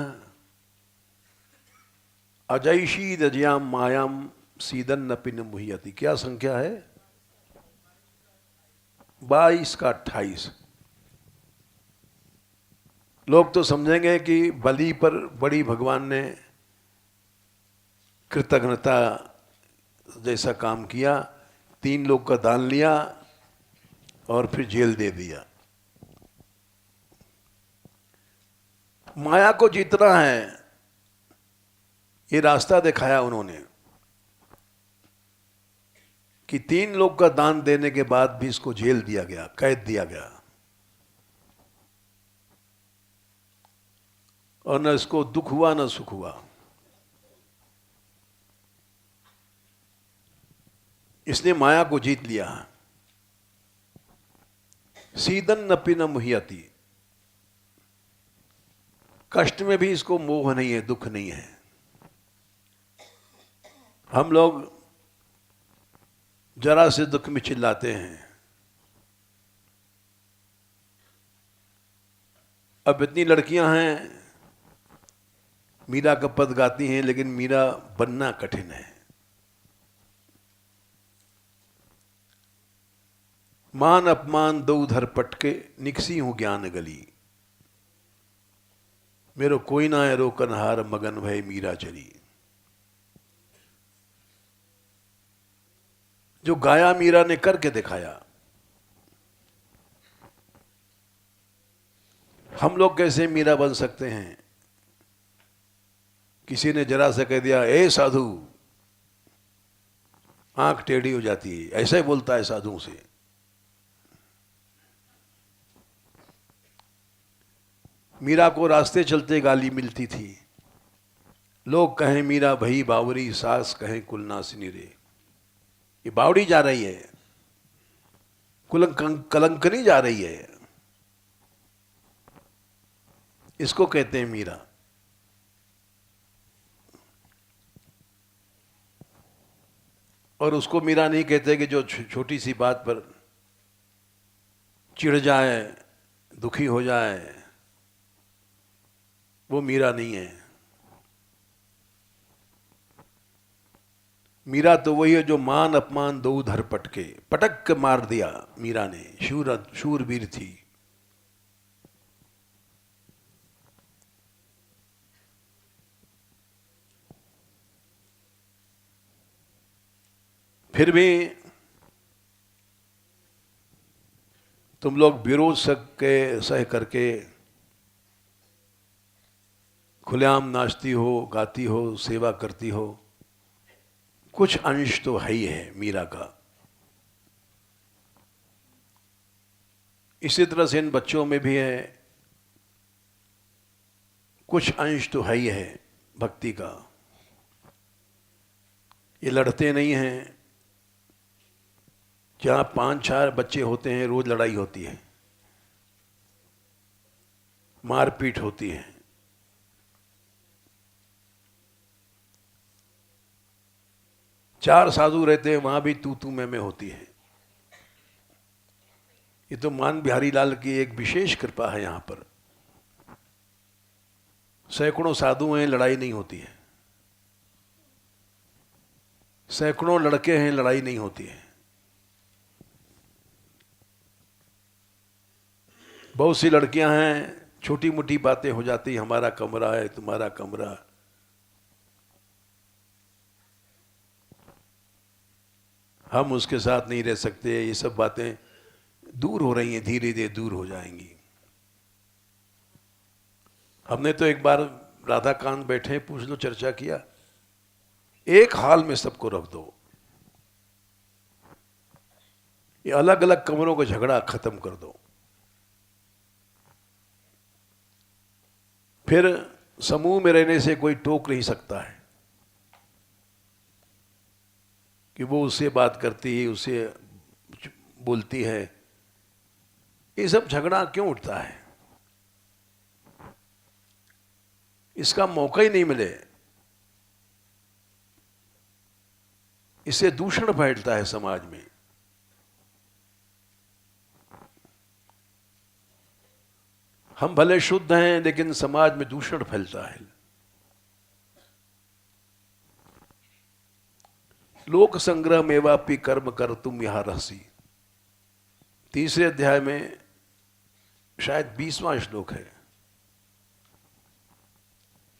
अजयशी दजयाम मायाम सीदन नपिन मुह्यति। क्या संख्या है? 22 का 28। लोग तो समझेंगे कि बलि पर बड़ी भगवान ने कृतज्ञता जैसा काम किया, 3 लोग का दान लिया और फिर जेल दे दिया। माया को जीतना है, ये रास्ता दिखाया उन्होंने कि 3 लोग का दान देने के बाद भी इसको जेल दिया गया, कैद दिया गया, और न इसको दुख हुआ न सुख हुआ। इसने माया को जीत लिया। सीदन नपि न मुह्यति, कष्ट में भी इसको मोह नहीं है, दुख नहीं है। हम लोग जरा से दुख में चिल्लाते हैं। अब इतनी लड़कियां हैं, मीरा का पद गाती हैं, लेकिन मीरा बनना कठिन है। मान अपमान दो उधर पटके, निकसी हूं ज्ञान गली, मेरो कोई ना है रोकनहार, मगन भय मीरा चली। जो गाया मीरा ने करके दिखाया। हम लोग कैसे मीरा बन सकते हैं? किसी ने जरा से कह दिया, ए साधु, आंख टेढ़ी हो जाती है, ऐसा ही बोलता है साधुओं से। मीरा को रास्ते चलते गाली मिलती थी। लोग कहें मीरा भई बावरी, सास कहें कुलनासिनी रे। ये बावड़ी जा रही है, कलंकनी जा रही है, इसको कहते हैं मीरा। और उसको मीरा नहीं कहते कि जो छोटी सी बात पर चिढ़ जाए, दुखी हो जाए, वो मीरा नहीं है। मीरा तो वही है जो मान अपमान दो उधर पटके, पटक के मार दिया मीरा ने। शूरवीर थी। फिर भी तुम लोग विरोध सह करके खुलेआम नाचती हो, गाती हो, सेवा करती हो। कुछ अंश तो है ही है मीरा का। इसी तरह से इन बच्चों में भी है, कुछ अंश तो है ही है भक्ति का। ये लड़ते नहीं हैं। जहाँ 5-4 बच्चे होते हैं, रोज लड़ाई होती है, मारपीट होती है। चार साधु रहते हैं, वहां भी तू मैं होती है। ये तो मान बिहारी लाल की एक विशेष कृपा है। यहां पर सैकड़ों साधु हैं, लड़ाई नहीं होती है। सैकड़ों लड़के हैं, लड़ाई नहीं होती है। बहुत सी लड़कियां हैं, छोटी मोटी बातें हो जाती, हमारा कमरा है, तुम्हारा कमरा। हम उसके साथ नहीं रह सकते, ये सब बातें दूर हो रही हैं, धीरे धीरे दूर हो जाएंगी। हमने तो एक बार राधा कांत बैठे, पूछ लो, चर्चा किया, एक हाल में सबको रख दो, ये अलग अलग कमरों का झगड़ा खत्म कर दो। फिर समूह में रहने से कोई टोक नहीं सकता है कि वो उससे बात करती है, उससे बोलती है। ये सब झगड़ा क्यों उठता है? इसका मौका ही नहीं मिले, इससे दूषण फैलता है समाज में। हम भले शुद्ध हैं, लेकिन समाज में दूषण फैलता है। लोक संग्रह मेवापि कर्म कर तुम यहां रहसी, तीसरे अध्याय में शायद 20वां श्लोक है।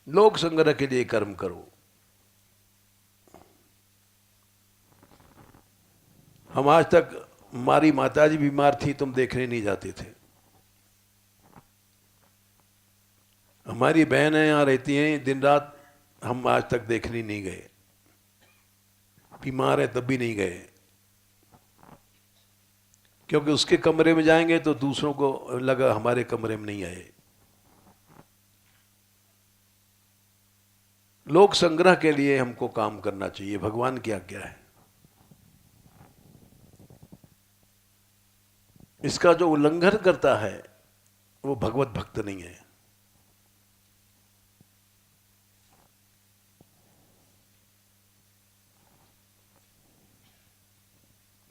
लोक संग्रह के लिए कर्म करो। हम आज तक, हमारी माताजी बीमार थी, तुम देखने नहीं जाते थे। हमारी बहनें यहाँ रहती हैं दिन रात, हम आज तक देखने नहीं गए। बीमार है तब भी नहीं गए, क्योंकि उसके कमरे में जाएंगे तो दूसरों को लगा हमारे कमरे में नहीं आए। लोक संग्रह के लिए हमको काम करना चाहिए, भगवान की आज्ञा है। इसका जो उल्लंघन करता है वो भगवत भक्त नहीं है।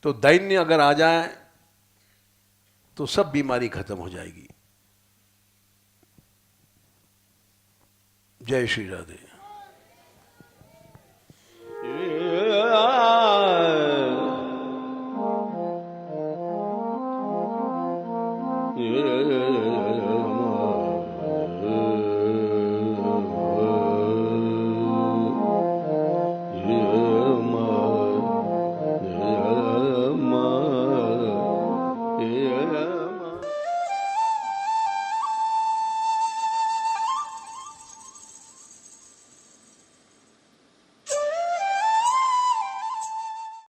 तो दैन्य अगर आ जाए तो सब बीमारी खत्म हो जाएगी। जय श्री राधे। Yeah.